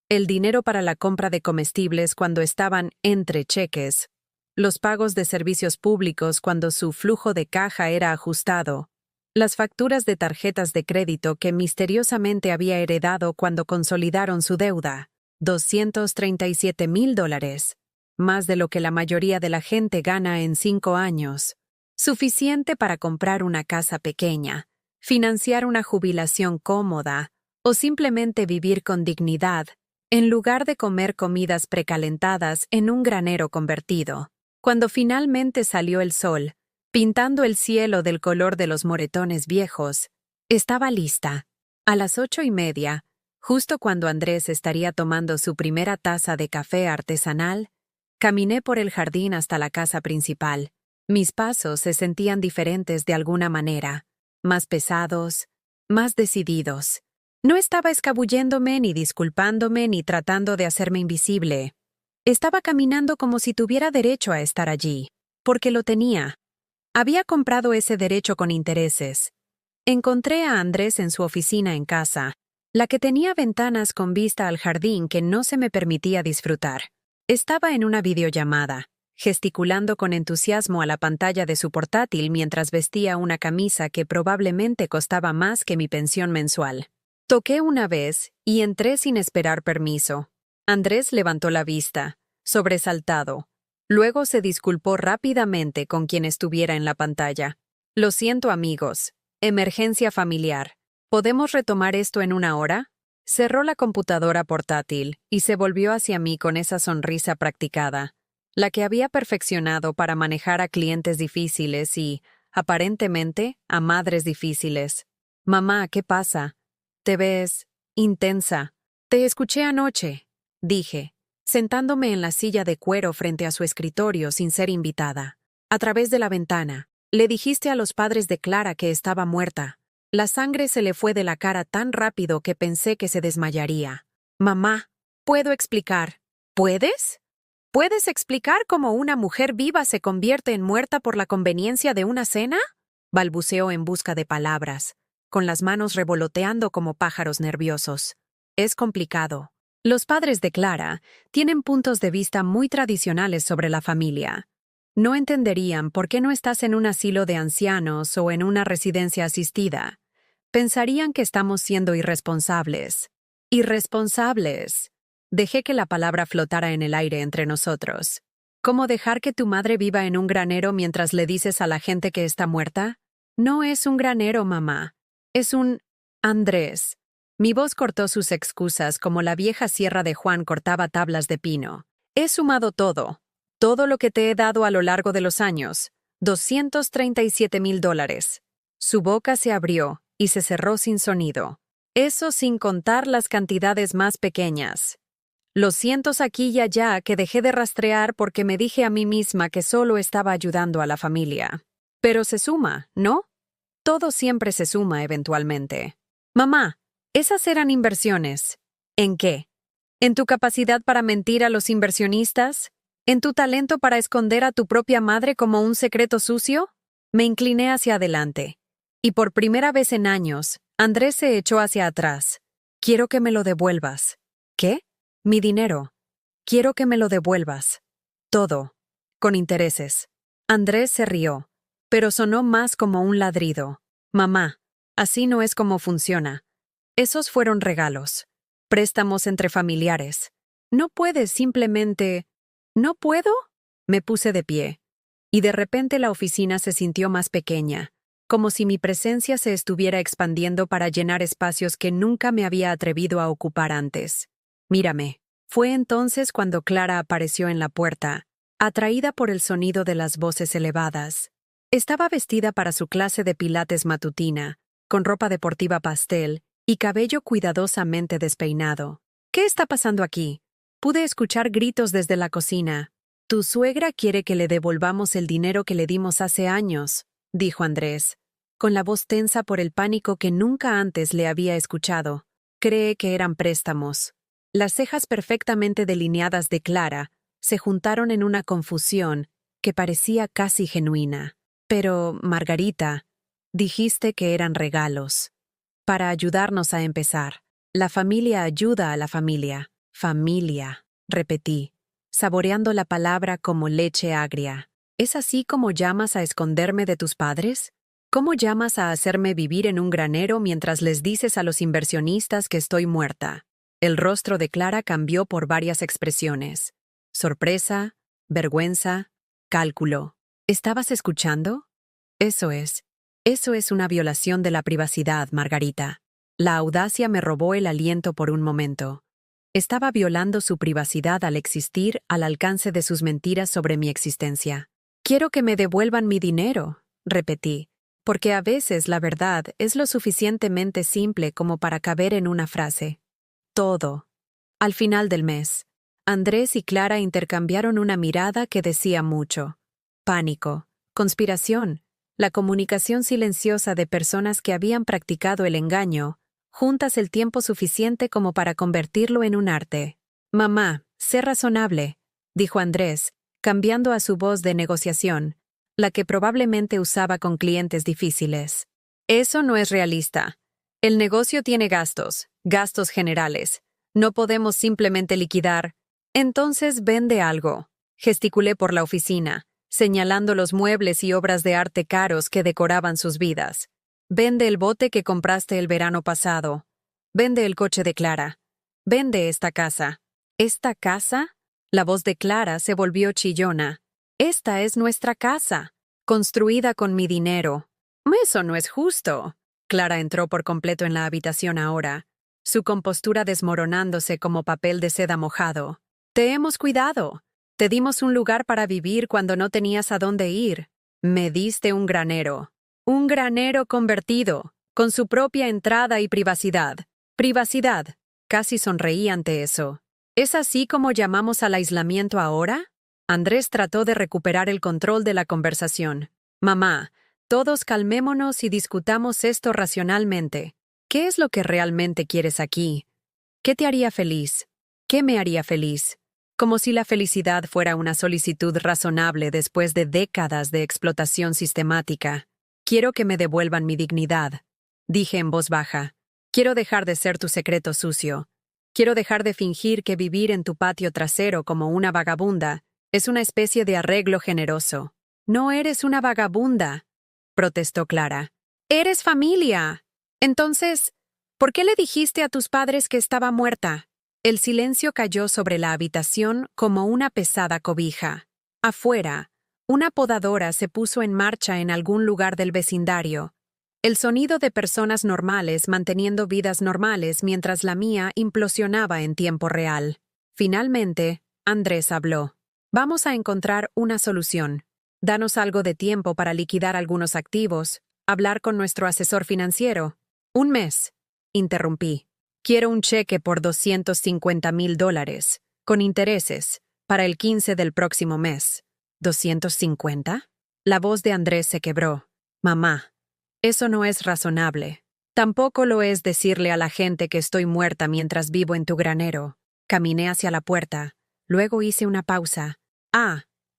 El dinero para la compra de comestibles cuando estaban entre cheques, los pagos de servicios públicos cuando su flujo de caja era ajustado, las facturas de tarjetas de crédito que misteriosamente había heredado cuando consolidaron su deuda, $237,000, más de lo que la mayoría de la gente gana en 5 años. Suficiente para comprar una casa pequeña, financiar una jubilación cómoda o simplemente vivir con dignidad, en lugar de comer comidas precalentadas en un granero convertido. Cuando finalmente salió el sol, pintando el cielo del color de los moretones viejos, estaba lista. A las 8:30, justo cuando Andrés estaría tomando su primera taza de café artesanal, caminé por el jardín hasta la casa principal. Mis pasos se sentían diferentes de alguna manera, más pesados, más decididos. No estaba escabulléndome, ni disculpándome, ni tratando de hacerme invisible. Estaba caminando como si tuviera derecho a estar allí, porque lo tenía. Había comprado ese derecho con intereses. Encontré a Andrés en su oficina en casa, la que tenía ventanas con vista al jardín que no se me permitía disfrutar. Estaba en una videollamada, gesticulando con entusiasmo a la pantalla de su portátil mientras vestía una camisa que probablemente costaba más que mi pensión mensual. Toqué una vez y entré sin esperar permiso. Andrés levantó la vista, sobresaltado. Luego se disculpó rápidamente con quien estuviera en la pantalla. Lo siento, amigos. Emergencia familiar. ¿Podemos retomar esto en una hora? Cerró la computadora portátil y se volvió hacia mí con esa sonrisa practicada, la que había perfeccionado para manejar a clientes difíciles y, aparentemente, a madres difíciles. Mamá, ¿qué pasa? Te ves intensa. Te escuché anoche, dije, sentándome en la silla de cuero frente a su escritorio sin ser invitada. A través de la ventana, le dijiste a los padres de Clara que estaba muerta. La sangre se le fue de la cara tan rápido que pensé que se desmayaría. Mamá, ¿puedo explicar? ¿Puedes? ¿Puedes explicar cómo una mujer viva se convierte en muerta por la conveniencia de una cena? Balbuceó en busca de palabras, con las manos revoloteando como pájaros nerviosos. Es complicado. Los padres de Clara tienen puntos de vista muy tradicionales sobre la familia. No entenderían por qué no estás en un asilo de ancianos o en una residencia asistida. Pensarían que estamos siendo irresponsables. Irresponsables. Dejé que la palabra flotara en el aire entre nosotros. ¿Cómo dejar que tu madre viva en un granero mientras le dices a la gente que está muerta? No es un granero, mamá. Es un... Andrés. Mi voz cortó sus excusas como la vieja sierra de Juan cortaba tablas de pino. He sumado todo lo que te he dado a lo largo de los años, $237,000. Su boca se abrió y se cerró sin sonido. Eso sin contar las cantidades más pequeñas. Los cientos aquí y allá que dejé de rastrear porque me dije a mí misma que solo estaba ayudando a la familia. Pero se suma, ¿no? Todo siempre se suma eventualmente. Mamá, esas eran inversiones. ¿En qué? ¿En tu capacidad para mentir a los inversionistas? ¿En tu talento para esconder a tu propia madre como un secreto sucio? Me incliné hacia adelante. Y por primera vez en años, Andrés se echó hacia atrás. Quiero que me lo devuelvas. ¿Qué? Mi dinero. Quiero que me lo devuelvas. Todo. Con intereses. Andrés se rió, pero sonó más como un ladrido. Mamá, así no es como funciona. Esos fueron regalos. Préstamos entre familiares. No puedes simplemente... ¿No puedo? Me puse de pie. Y de repente la oficina se sintió más pequeña, como si mi presencia se estuviera expandiendo para llenar espacios que nunca me había atrevido a ocupar antes. Mírame. Fue entonces cuando Clara apareció en la puerta, atraída por el sonido de las voces elevadas. Estaba vestida para su clase de pilates matutina, con ropa deportiva pastel y cabello cuidadosamente despeinado. ¿Qué está pasando aquí? Pude escuchar gritos desde la cocina. Tu suegra quiere que le devolvamos el dinero que le dimos hace años, dijo Andrés, con la voz tensa por el pánico que nunca antes le había escuchado. Cree que eran préstamos. Las cejas perfectamente delineadas de Clara se juntaron en una confusión que parecía casi genuina. Pero, Margarita, dijiste que eran regalos. Para ayudarnos a empezar. La familia ayuda a la familia. Familia, repetí, saboreando la palabra como leche agria. ¿Es así como llamas a esconderme de tus padres? ¿Cómo llamas a hacerme vivir en un granero mientras les dices a los inversionistas que estoy muerta? El rostro de Clara cambió por varias expresiones. Sorpresa, vergüenza, cálculo. ¿Estabas escuchando? Eso es. Eso es una violación de la privacidad, Margarita. La audacia me robó el aliento por un momento. Estaba violando su privacidad al existir al alcance de sus mentiras sobre mi existencia. Quiero que me devuelvan mi dinero, repetí, porque a veces la verdad es lo suficientemente simple como para caber en una frase. Todo. Al final del mes, Andrés y Clara intercambiaron una mirada que decía mucho. Pánico, conspiración, la comunicación silenciosa de personas que habían practicado el engaño, juntas el tiempo suficiente como para convertirlo en un arte. Mamá, sé razonable, dijo Andrés, cambiando a su voz de negociación, la que probablemente usaba con clientes difíciles. Eso no es realista. El negocio tiene gastos, gastos generales. No podemos simplemente liquidar. Entonces vende algo. Gesticulé por la oficina, señalando los muebles y obras de arte caros que decoraban sus vidas. Vende el bote que compraste el verano pasado. Vende el coche de Clara. Vende esta casa. ¿Esta casa? La voz de Clara se volvió chillona. Esta es nuestra casa, construida con mi dinero. Eso no es justo. Clara entró por completo en la habitación ahora, su compostura desmoronándose como papel de seda mojado. Te hemos cuidado. Te dimos un lugar para vivir cuando no tenías a dónde ir. Me diste un granero. Un granero convertido, con su propia entrada y privacidad. Privacidad. Casi sonreí ante eso. ¿Es así como llamamos al aislamiento ahora? Andrés trató de recuperar el control de la conversación. Mamá, todos calmémonos y discutamos esto racionalmente. ¿Qué es lo que realmente quieres aquí? ¿Qué te haría feliz? ¿Qué me haría feliz? Como si la felicidad fuera una solicitud razonable después de décadas de explotación sistemática. Quiero que me devuelvan mi dignidad, dije en voz baja. Quiero dejar de ser tu secreto sucio. Quiero dejar de fingir que vivir en tu patio trasero como una vagabunda es una especie de arreglo generoso. No eres una vagabunda, protestó Clara. Eres familia. Entonces, ¿por qué le dijiste a tus padres que estaba muerta? El silencio cayó sobre la habitación como una pesada cobija. Afuera, una podadora se puso en marcha en algún lugar del vecindario. El sonido de personas normales manteniendo vidas normales mientras la mía implosionaba en tiempo real. Finalmente, Andrés habló. Vamos a encontrar una solución. Danos algo de tiempo para liquidar algunos activos, hablar con nuestro asesor financiero. Un mes, interrumpí. Quiero un cheque por $250,000, con intereses, para el 15 del próximo mes. ¿250? La voz de Andrés se quebró. Mamá, eso no es razonable. Tampoco lo es decirle a la gente que estoy muerta mientras vivo en tu granero. Caminé hacia la puerta. Luego hice una pausa.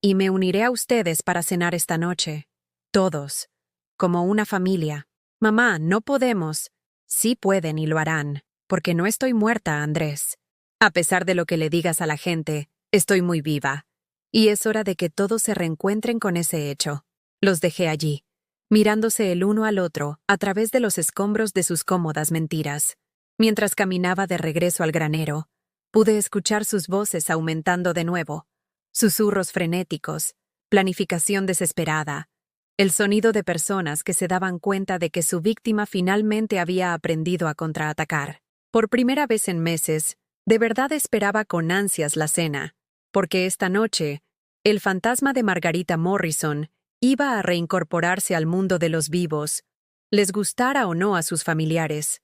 Y me uniré a ustedes para cenar esta noche. Todos. Como una familia. Mamá, no podemos. Sí pueden y lo harán, porque no estoy muerta, Andrés. A pesar de lo que le digas a la gente, estoy muy viva. Y es hora de que todos se reencuentren con ese hecho. Los dejé allí, mirándose el uno al otro a través de los escombros de sus cómodas mentiras. Mientras caminaba de regreso al granero, pude escuchar sus voces aumentando de nuevo. Susurros frenéticos, planificación desesperada, el sonido de personas que se daban cuenta de que su víctima finalmente había aprendido a contraatacar. Por primera vez en meses, de verdad esperaba con ansias la cena, porque esta noche, el fantasma de Margarita Morrison iba a reincorporarse al mundo de los vivos, les gustara o no a sus familiares.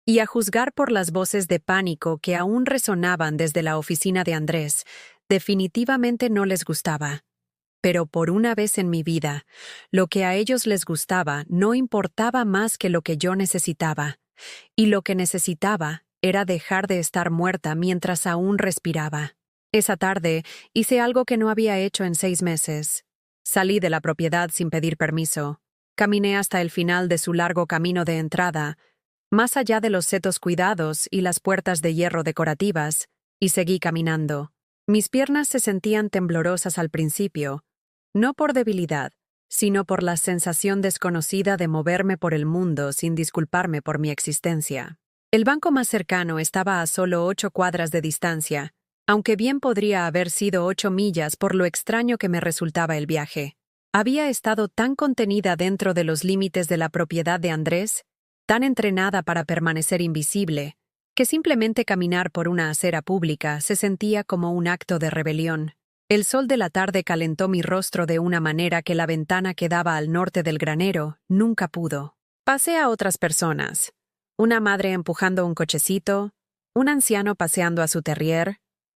Y a juzgar por las voces de pánico que aún resonaban desde la oficina de Andrés, definitivamente no les gustaba. Pero por una vez en mi vida, lo que a ellos les gustaba no importaba más que lo que yo necesitaba, y lo que necesitaba era dejar de estar muerta mientras aún respiraba. Esa tarde hice algo que no había hecho en 6 meses. Salí de la propiedad sin pedir permiso. Caminé hasta el final de su largo camino de entrada, más allá de los setos cuidados y las puertas de hierro decorativas, y seguí caminando. Mis piernas se sentían temblorosas al principio, no por debilidad, sino por la sensación desconocida de moverme por el mundo sin disculparme por mi existencia. El banco más cercano estaba a solo 8 cuadras de distancia, aunque bien podría haber sido 8 millas por lo extraño que me resultaba el viaje. Había estado tan contenida dentro de los límites de la propiedad de Andrés, tan entrenada para permanecer invisible, que simplemente caminar por una acera pública se sentía como un acto de rebelión. El sol de la tarde calentó mi rostro de una manera que la ventana que daba al norte del granero nunca pudo. Pasé a otras personas. Una madre empujando un cochecito, un anciano paseando a su terrier,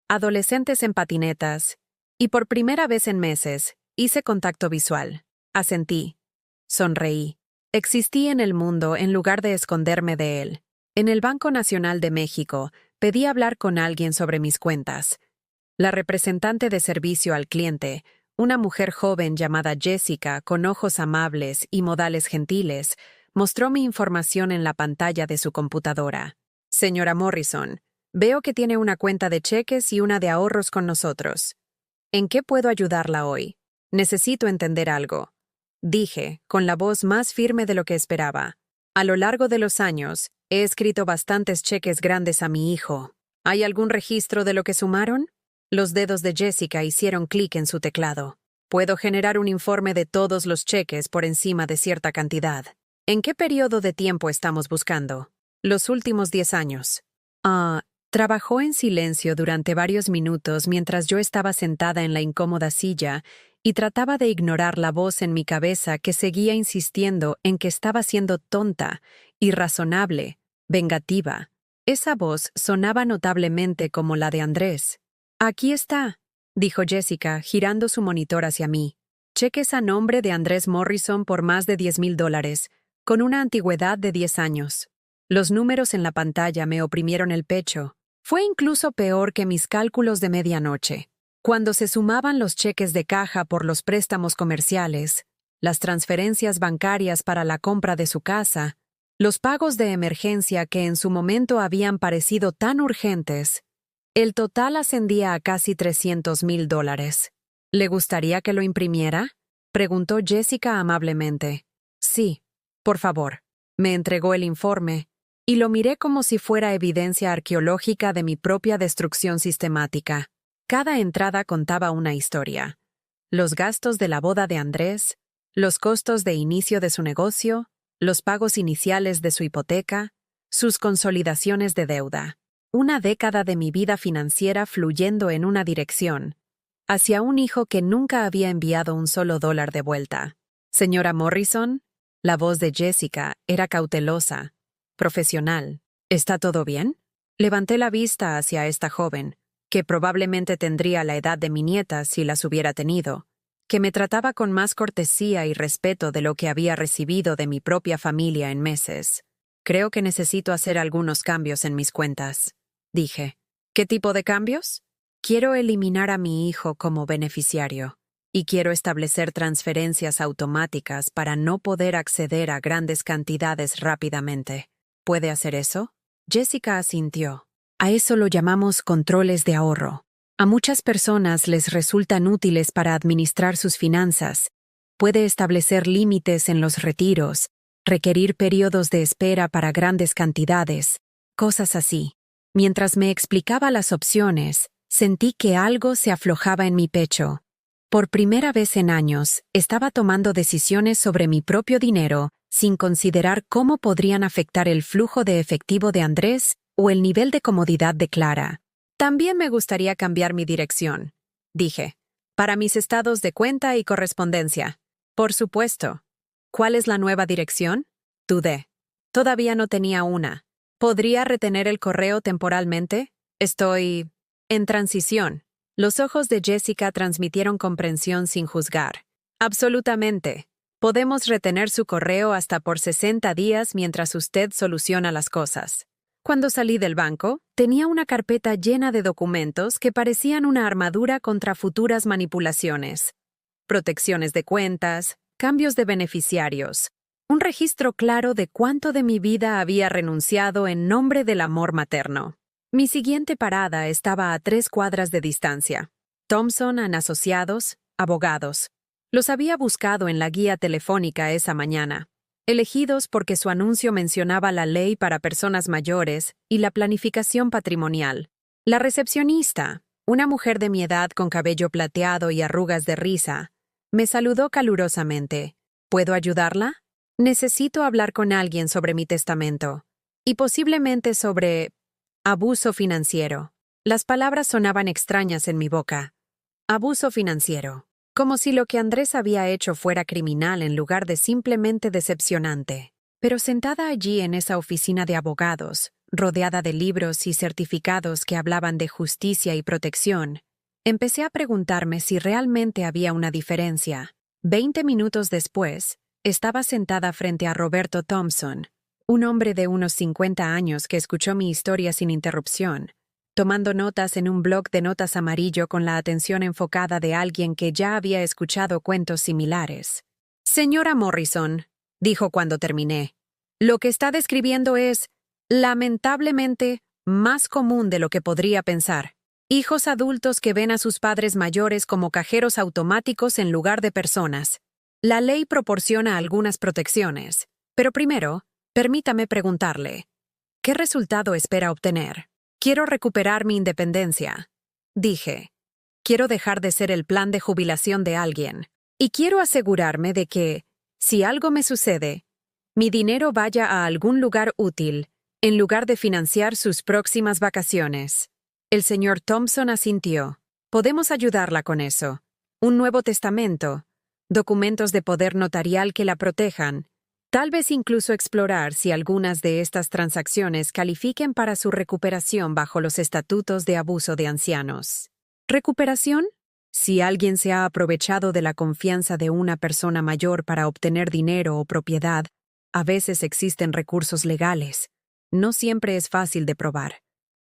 adolescentes en patinetas, y por primera vez en meses, hice contacto visual. Asentí. Sonreí. Existí en el mundo en lugar de esconderme de él. En el Banco Nacional de México, pedí hablar con alguien sobre mis cuentas. La representante de servicio al cliente, una mujer joven llamada Jessica, con ojos amables y modales gentiles, mostró mi información en la pantalla de su computadora. Señora Morrison, veo que tiene una cuenta de cheques y una de ahorros con nosotros. ¿En qué puedo ayudarla hoy? Necesito entender algo. Dije, con la voz más firme de lo que esperaba. A lo largo de los años, he escrito bastantes cheques grandes a mi hijo. ¿Hay algún registro de lo que sumaron? Los dedos de Jessica hicieron clic en su teclado. Puedo generar un informe de todos los cheques por encima de cierta cantidad. ¿En qué periodo de tiempo estamos buscando? Los últimos 10 años. Trabajó en silencio durante varios minutos mientras yo estaba sentada en la incómoda silla y trataba de ignorar la voz en mi cabeza que seguía insistiendo en que estaba siendo tonta, irrazonable, vengativa. Esa voz sonaba notablemente como la de Andrés. «Aquí está», dijo Jessica, girando su monitor hacia mí. «Cheques a nombre de Andrés Morrison por más de $10,000, con una antigüedad de 10 años. Los números en la pantalla me oprimieron el pecho. Fue incluso peor que mis cálculos de medianoche. Cuando se sumaban los cheques de caja por los préstamos comerciales, las transferencias bancarias para la compra de su casa, los pagos de emergencia que en su momento habían parecido tan urgentes, el total ascendía a casi $300,000. ¿Le gustaría que lo imprimiera?, preguntó Jessica amablemente. Sí, por favor. Me entregó el informe, y lo miré como si fuera evidencia arqueológica de mi propia destrucción sistemática. Cada entrada contaba una historia. Los gastos de la boda de Andrés, los costos de inicio de su negocio, los pagos iniciales de su hipoteca, sus consolidaciones de deuda. Una década de mi vida financiera fluyendo en una dirección, hacia un hijo que nunca había enviado un solo dólar de vuelta. Señora Morrison, la voz de Jessica era cautelosa, profesional. ¿Está todo bien? Levanté la vista hacia esta joven, que probablemente tendría la edad de mi nieta si las hubiera tenido, que me trataba con más cortesía y respeto de lo que había recibido de mi propia familia en meses. Creo que necesito hacer algunos cambios en mis cuentas, dije. ¿Qué tipo de cambios? Quiero eliminar a mi hijo como beneficiario, y quiero establecer transferencias automáticas para no poder acceder a grandes cantidades rápidamente. ¿Puede hacer eso? Jessica asintió. A eso lo llamamos controles de ahorro. A muchas personas les resultan útiles para administrar sus finanzas. Puede establecer límites en los retiros, requerir periodos de espera para grandes cantidades, cosas así. Mientras me explicaba las opciones, sentí que algo se aflojaba en mi pecho. Por primera vez en años, estaba tomando decisiones sobre mi propio dinero sin considerar cómo podrían afectar el flujo de efectivo de Andrés o el nivel de comodidad de Clara. También me gustaría cambiar mi dirección, dije, para mis estados de cuenta y correspondencia. Por supuesto. ¿Cuál es la nueva dirección? Dudé. Todavía no tenía una. ¿Podría retener el correo temporalmente? Estoy en transición. Los ojos de Jessica transmitieron comprensión sin juzgar. Absolutamente. Podemos retener su correo hasta por 60 días mientras usted soluciona las cosas. Cuando salí del banco, tenía una carpeta llena de documentos que parecían una armadura contra futuras manipulaciones. Protecciones de cuentas, cambios de beneficiarios, un registro claro de cuánto de mi vida había renunciado en nombre del amor materno. Mi siguiente parada estaba a 3 cuadras de distancia. Thompson & Asociados, abogados. Los había buscado en la guía telefónica esa mañana, elegidos porque su anuncio mencionaba la ley para personas mayores y la planificación patrimonial. La recepcionista, Una mujer de mi edad con cabello plateado y arrugas de risa me saludó calurosamente. ¿Puedo ayudarla? Necesito hablar con alguien sobre mi testamento. Y posiblemente sobre abuso financiero. Las palabras sonaban extrañas en mi boca. Abuso financiero. Como si lo que Andrés había hecho fuera criminal en lugar de simplemente decepcionante. Pero sentada allí en esa oficina de abogados, rodeada de libros y certificados que hablaban de justicia y protección, empecé a preguntarme si realmente había una diferencia. 20 minutos después, estaba sentada frente a Roberto Thompson, un hombre de unos 50 años que escuchó mi historia sin interrupción, tomando notas en un bloc de notas amarillo con la atención enfocada de alguien que ya había escuchado cuentos similares. Señora Morrison, dijo cuando terminé, lo que está describiendo es, lamentablemente, más común de lo que podría pensar. Hijos adultos que ven a sus padres mayores como cajeros automáticos en lugar de personas. La ley proporciona algunas protecciones, pero primero, permítame preguntarle, ¿qué resultado espera obtener? Quiero recuperar mi independencia, dije. Quiero dejar de ser el plan de jubilación de alguien, y quiero asegurarme de que, si algo me sucede, mi dinero vaya a algún lugar útil, en lugar de financiar sus próximas vacaciones. El señor Thompson asintió. Podemos ayudarla con eso. Un nuevo testamento, documentos de poder notarial que la protejan, tal vez incluso explorar si algunas de estas transacciones califiquen para su recuperación bajo los estatutos de abuso de ancianos. ¿Recuperación? Si alguien se ha aprovechado de la confianza de una persona mayor para obtener dinero o propiedad, a veces existen recursos legales. No siempre es fácil de probar.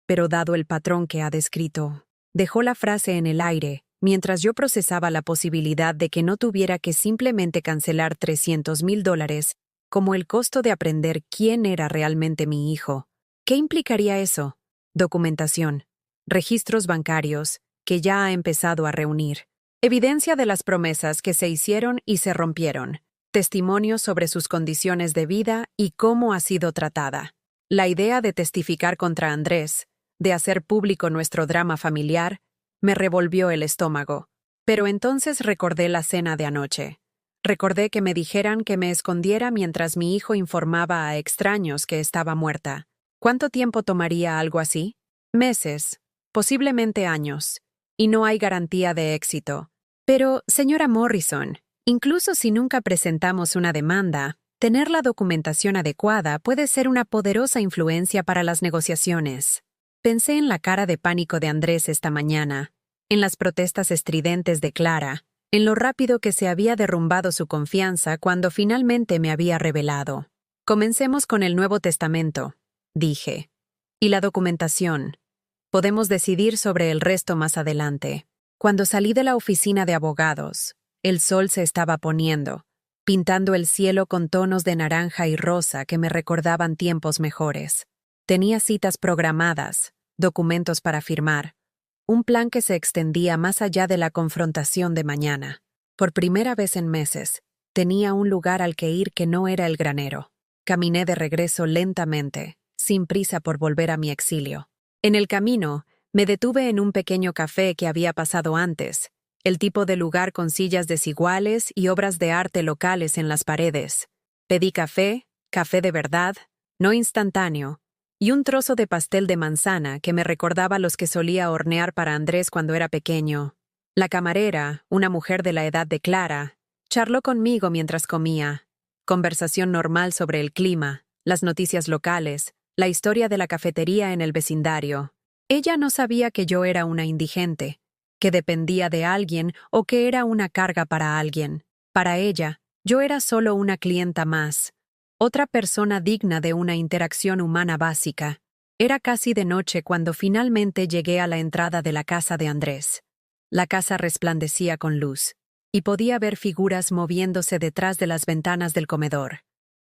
Pero dado el patrón que ha descrito, dejó la frase en el aire, mientras yo procesaba la posibilidad de que no tuviera que simplemente cancelar $300,000 como el costo de aprender quién era realmente mi hijo. ¿Qué implicaría eso? Documentación, registros bancarios, que ya ha empezado a reunir, evidencia de las promesas que se hicieron y se rompieron, testimonios sobre sus condiciones de vida y cómo ha sido tratada. La idea de testificar contra Andrés, de hacer público nuestro drama familiar, me revolvió el estómago. Pero entonces recordé la cena de anoche. Recordé que me dijeran que me escondiera mientras mi hijo informaba a extraños que estaba muerta. ¿Cuánto tiempo tomaría algo así? Meses, posiblemente años. Y no hay garantía de éxito. Pero, señora Morrison, incluso si nunca presentamos una demanda, tener la documentación adecuada puede ser una poderosa influencia para las negociaciones. Pensé en la cara de pánico de Andrés esta mañana, en las protestas estridentes de Clara, en lo rápido que se había derrumbado su confianza cuando finalmente me había revelado. Comencemos con el Nuevo Testamento, dije. Y la documentación. Podemos decidir sobre el resto más adelante. Cuando salí de la oficina de abogados, el sol se estaba poniendo, pintando el cielo con tonos de naranja y rosa que me recordaban tiempos mejores. Tenía citas programadas, documentos para firmar, un plan que se extendía más allá de la confrontación de mañana. Por primera vez en meses, tenía un lugar al que ir que no era el granero. Caminé de regreso lentamente, sin prisa por volver a mi exilio. En el camino, me detuve en un pequeño café que había pasado antes, el tipo de lugar con sillas desiguales y obras de arte locales en las paredes. Pedí café, café de verdad, no instantáneo, y un trozo de pastel de manzana que me recordaba los que solía hornear para Andrés cuando era pequeño. La camarera, una mujer de la edad de Clara, charló conmigo mientras comía. Conversación normal sobre el clima, las noticias locales, la historia de la cafetería en el vecindario. Ella no sabía que yo era una indigente, que dependía de alguien o que era una carga para alguien. Para ella, yo era solo una clienta más, otra persona digna de una interacción humana básica. Era casi de noche cuando finalmente llegué a la entrada de la casa de Andrés. La casa resplandecía con luz, y podía ver figuras moviéndose detrás de las ventanas del comedor.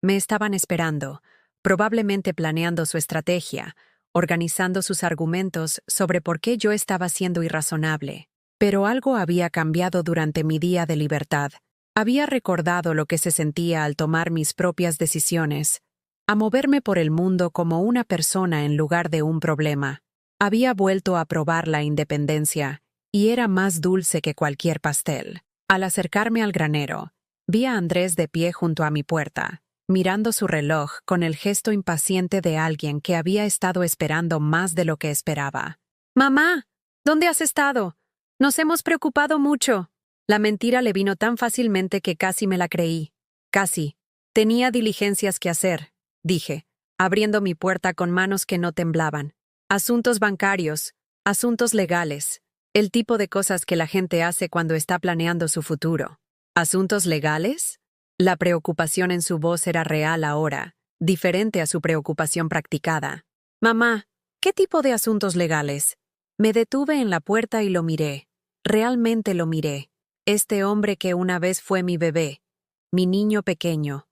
Me estaban esperando, probablemente planeando su estrategia, organizando sus argumentos sobre por qué yo estaba siendo irrazonable. Pero algo había cambiado durante mi día de libertad. Había recordado lo que se sentía al tomar mis propias decisiones, a moverme por el mundo como una persona en lugar de un problema. Había vuelto a probar la independencia, y era más dulce que cualquier pastel. Al acercarme al granero, vi a Andrés de pie junto a mi puerta, mirando su reloj con el gesto impaciente de alguien que había estado esperando más de lo que esperaba. «Mamá, ¿dónde has estado? Nos hemos preocupado mucho». La mentira le vino tan fácilmente que casi me la creí. Casi. Tenía diligencias que hacer, dije, abriendo mi puerta con manos que no temblaban. Asuntos bancarios, asuntos legales, el tipo de cosas que la gente hace cuando está planeando su futuro. ¿Asuntos legales? La preocupación en su voz era real ahora, diferente a su preocupación practicada. «Mamá, ¿qué tipo de asuntos legales?» Me detuve en la puerta y lo miré. Realmente lo miré. Este hombre que una vez fue mi bebé, mi niño pequeño,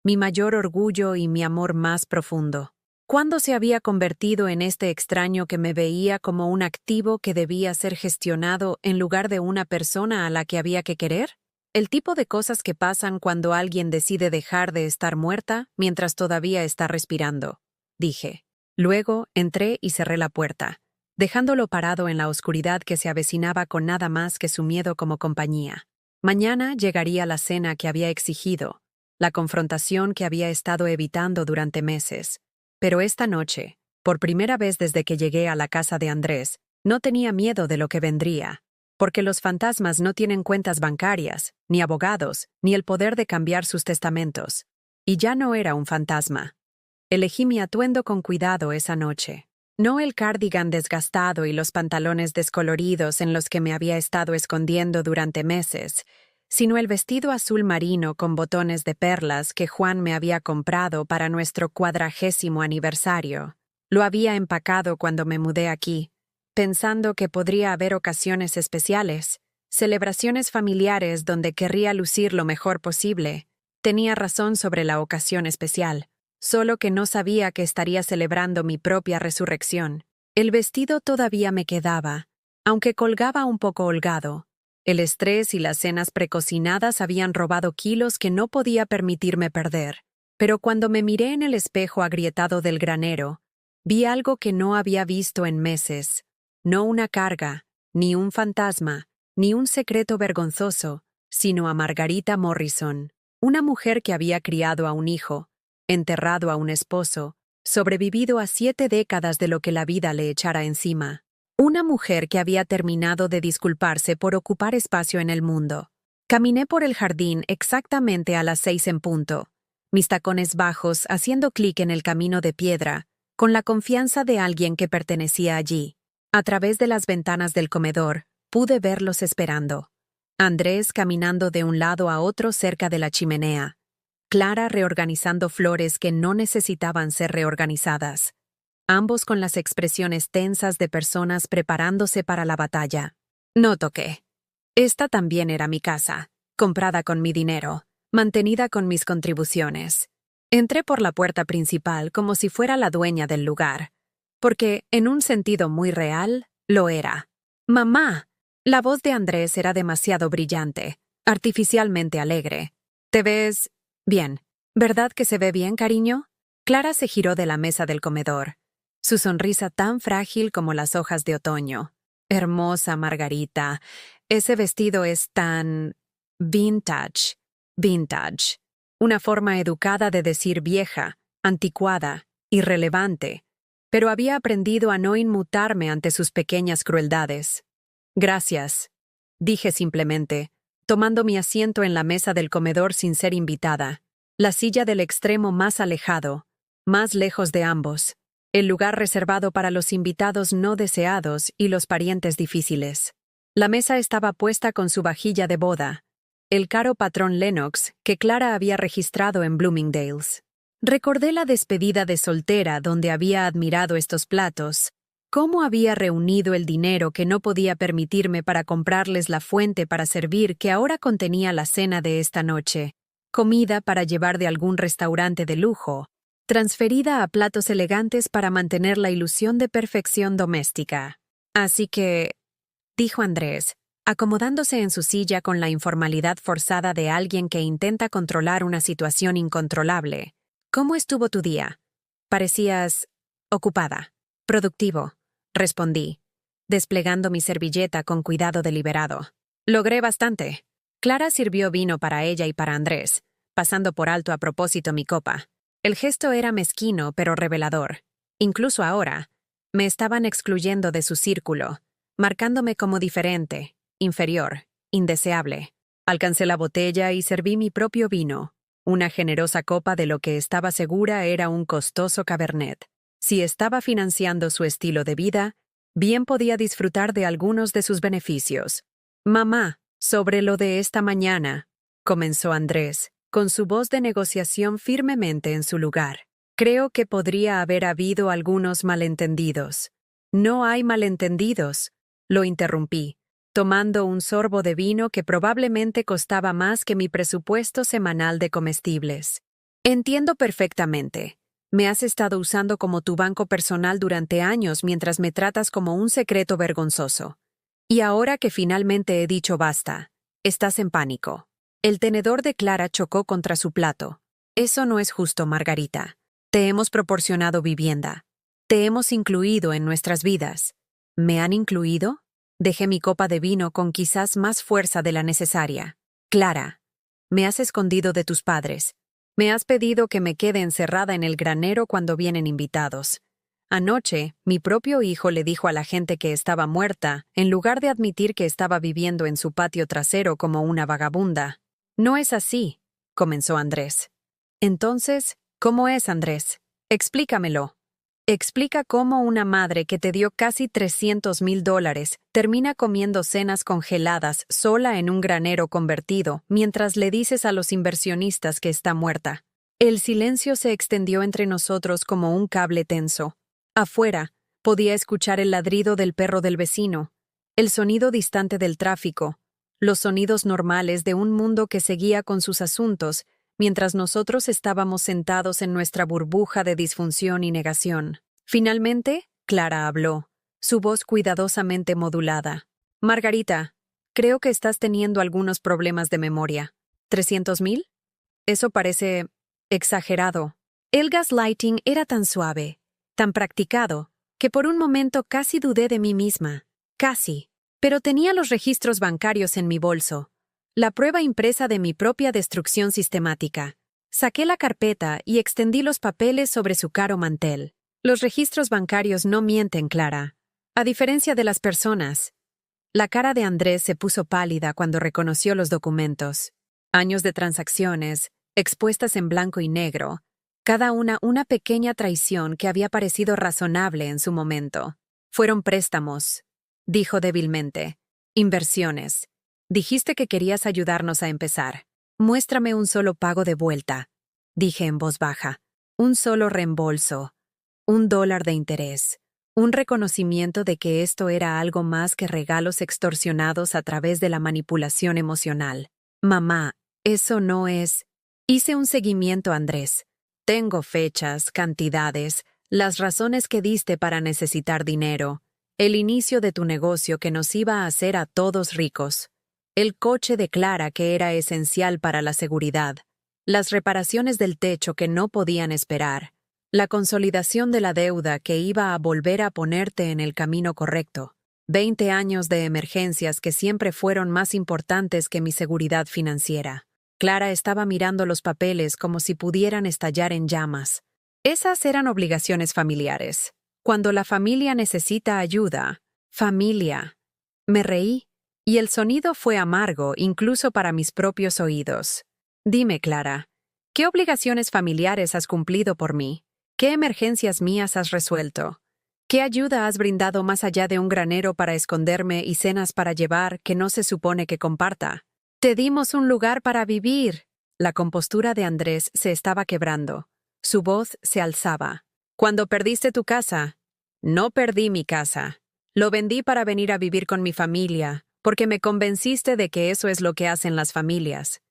mi mayor orgullo y mi amor más profundo. ¿Cuándo se había convertido en este extraño que me veía como un activo que debía ser gestionado en lugar de una persona a la que había que querer? El tipo de cosas que pasan cuando alguien decide dejar de estar muerta mientras todavía está respirando, dije. Luego entré y cerré la puerta, dejándolo parado en la oscuridad que se avecinaba con nada más que su miedo como compañía. Mañana llegaría la cena que había exigido, la confrontación que había estado evitando durante meses. Pero esta noche, por primera vez desde que llegué a la casa de Andrés, no tenía miedo de lo que vendría, porque los fantasmas no tienen cuentas bancarias, ni abogados, ni el poder de cambiar sus testamentos. Y ya no era un fantasma. Elegí mi atuendo con cuidado esa noche. No el cardigan desgastado y los pantalones descoloridos en los que me había estado escondiendo durante meses, sino el vestido azul marino con botones de perlas que Juan me había comprado para nuestro 40º aniversario. Lo había empacado cuando me mudé aquí, pensando que podría haber ocasiones especiales, celebraciones familiares donde querría lucir lo mejor posible. Tenía razón sobre la ocasión especial, solo que no sabía que estaría celebrando mi propia resurrección. El vestido todavía me quedaba, aunque colgaba un poco holgado. El estrés y las cenas precocinadas habían robado kilos que no podía permitirme perder. Pero cuando me miré en el espejo agrietado del granero, vi algo que no había visto en meses. No una carga, ni un fantasma, ni un secreto vergonzoso, sino a Margarita Morrison, una mujer que había criado a un hijo, enterrado a un esposo, sobrevivido a 7 décadas de lo que la vida le echara encima. Una mujer que había terminado de disculparse por ocupar espacio en el mundo. Caminé por el jardín exactamente a las 6 en punto, mis tacones bajos haciendo clic en el camino de piedra, con la confianza de alguien que pertenecía allí. A través de las ventanas del comedor, pude verlos esperando. Andrés caminando de un lado a otro cerca de la chimenea. Clara reorganizando flores que no necesitaban ser reorganizadas. Ambos con las expresiones tensas de personas preparándose para la batalla. No toqué. Esta también era mi casa, comprada con mi dinero, mantenida con mis contribuciones. Entré por la puerta principal como si fuera la dueña del lugar, porque, en un sentido muy real, lo era. «Mamá». La voz de Andrés era demasiado brillante, artificialmente alegre. «¿Te ves bien? ¿Verdad que se ve bien, cariño?» Clara se giró de la mesa del comedor, su sonrisa tan frágil como las hojas de otoño. «Hermosa, Margarita. Ese vestido es tan vintage. Vintage. Una forma educada de decir vieja, anticuada, irrelevante. Pero había aprendido a no inmutarme ante sus pequeñas crueldades. «Gracias», dije simplemente, tomando mi asiento en la mesa del comedor sin ser invitada. La silla del extremo más alejado, más lejos de ambos. El lugar reservado para los invitados no deseados y los parientes difíciles. La mesa estaba puesta con su vajilla de boda, el caro patrón Lennox que Clara había registrado en Bloomingdale's. Recordé la despedida de soltera donde había admirado estos platos, cómo había reunido el dinero que no podía permitirme para comprarles la fuente para servir que ahora contenía la cena de esta noche, comida para llevar de algún restaurante de lujo, transferida a platos elegantes para mantener la ilusión de perfección doméstica. «Así que», dijo Andrés, acomodándose en su silla con la informalidad forzada de alguien que intenta controlar una situación incontrolable. «¿Cómo estuvo tu día? Parecías ocupada. Productivo. respondí, desplegando mi servilleta con cuidado deliberado. Logré bastante. Clara sirvió vino para ella y para Andrés, pasando por alto a propósito mi copa. El gesto era mezquino pero revelador. Incluso ahora, me estaban excluyendo de su círculo, marcándome como diferente, inferior, indeseable. Alcancé la botella y serví mi propio vino, una generosa copa de lo que estaba segura era un costoso cabernet. Si estaba financiando su estilo de vida, bien podía disfrutar de algunos de sus beneficios. «Mamá, sobre lo de esta mañana», comenzó Andrés, con su voz de negociación firmemente en su lugar. «Creo que podría haber habido algunos malentendidos». «No hay malentendidos», lo interrumpí, tomando un sorbo de vino que probablemente costaba más que mi presupuesto semanal de comestibles. «Entiendo perfectamente. Me has estado usando como tu banco personal durante años mientras me tratas como un secreto vergonzoso. Y ahora que finalmente he dicho basta, estás en pánico». El tenedor de Clara chocó contra su plato. «Eso no es justo, Margarita. Te hemos proporcionado vivienda. Te hemos incluido en nuestras vidas». «¿Me han incluido?» Dejé mi copa de vino con quizás más fuerza de la necesaria. «Clara, me has escondido de tus padres. Me has pedido que me quede encerrada en el granero cuando vienen invitados. Anoche, mi propio hijo le dijo a la gente que estaba muerta, en lugar de admitir que estaba viviendo en su patio trasero como una vagabunda». «No es así», comenzó Andrés. «Entonces, ¿cómo es, Andrés? Explícamelo». «Explica cómo una madre que te dio casi $300,000 termina comiendo cenas congeladas sola en un granero convertido mientras le dices a los inversionistas que está muerta». El silencio se extendió entre nosotros como un cable tenso. Afuera, podía escuchar el ladrido del perro del vecino, el sonido distante del tráfico, los sonidos normales de un mundo que seguía con sus asuntos, mientras nosotros estábamos sentados en nuestra burbuja de disfunción y negación. Finalmente, Clara habló, su voz cuidadosamente modulada. «Margarita, creo que estás teniendo algunos problemas de memoria. ¿300,000? Eso parece exagerado». El gaslighting era tan suave, tan practicado, que por un momento casi dudé de mí misma. Casi. Pero tenía los registros bancarios en mi bolso. La prueba impresa de mi propia destrucción sistemática. Saqué la carpeta y extendí los papeles sobre su caro mantel. Los registros bancarios no mienten, Clara. A diferencia de las personas. La cara de Andrés se puso pálida cuando reconoció los documentos. Años de transacciones, expuestas en blanco y negro. Cada una pequeña traición que había parecido razonable en su momento. «Fueron préstamos», dijo débilmente. «Inversiones. Dijiste que querías ayudarnos a empezar. Muéstrame un solo pago de vuelta», dije en voz baja. «Un solo reembolso. $1 de interés. Un reconocimiento de que esto era algo más que regalos extorsionados a través de la manipulación emocional. Mamá, eso no es». Hice un seguimiento, Andrés. Tengo fechas, cantidades, las razones que diste para necesitar dinero, el inicio de tu negocio que nos iba a hacer a todos ricos, el coche de Clara que era esencial para la seguridad, las reparaciones del techo que no podían esperar, la consolidación de la deuda que iba a volver a ponerte en el camino correcto, 20 años de emergencias que siempre fueron más importantes que mi seguridad financiera. Clara estaba mirando los papeles como si pudieran estallar en llamas. Esas eran obligaciones familiares. Cuando la familia necesita ayuda, familia. Me reí, y el sonido fue amargo incluso para mis propios oídos. Dime, Clara, ¿qué obligaciones familiares has cumplido por mí? ¿Qué emergencias mías has resuelto? ¿Qué ayuda has brindado más allá de un granero para esconderme y cenas para llevar que no se supone que comparta? Te dimos un lugar para vivir. La compostura de Andrés se estaba quebrando. Su voz se alzaba. Cuando perdiste tu casa, no perdí mi casa. Lo vendí para venir a vivir con mi familia, porque me convenciste de que eso es lo que hacen las familias.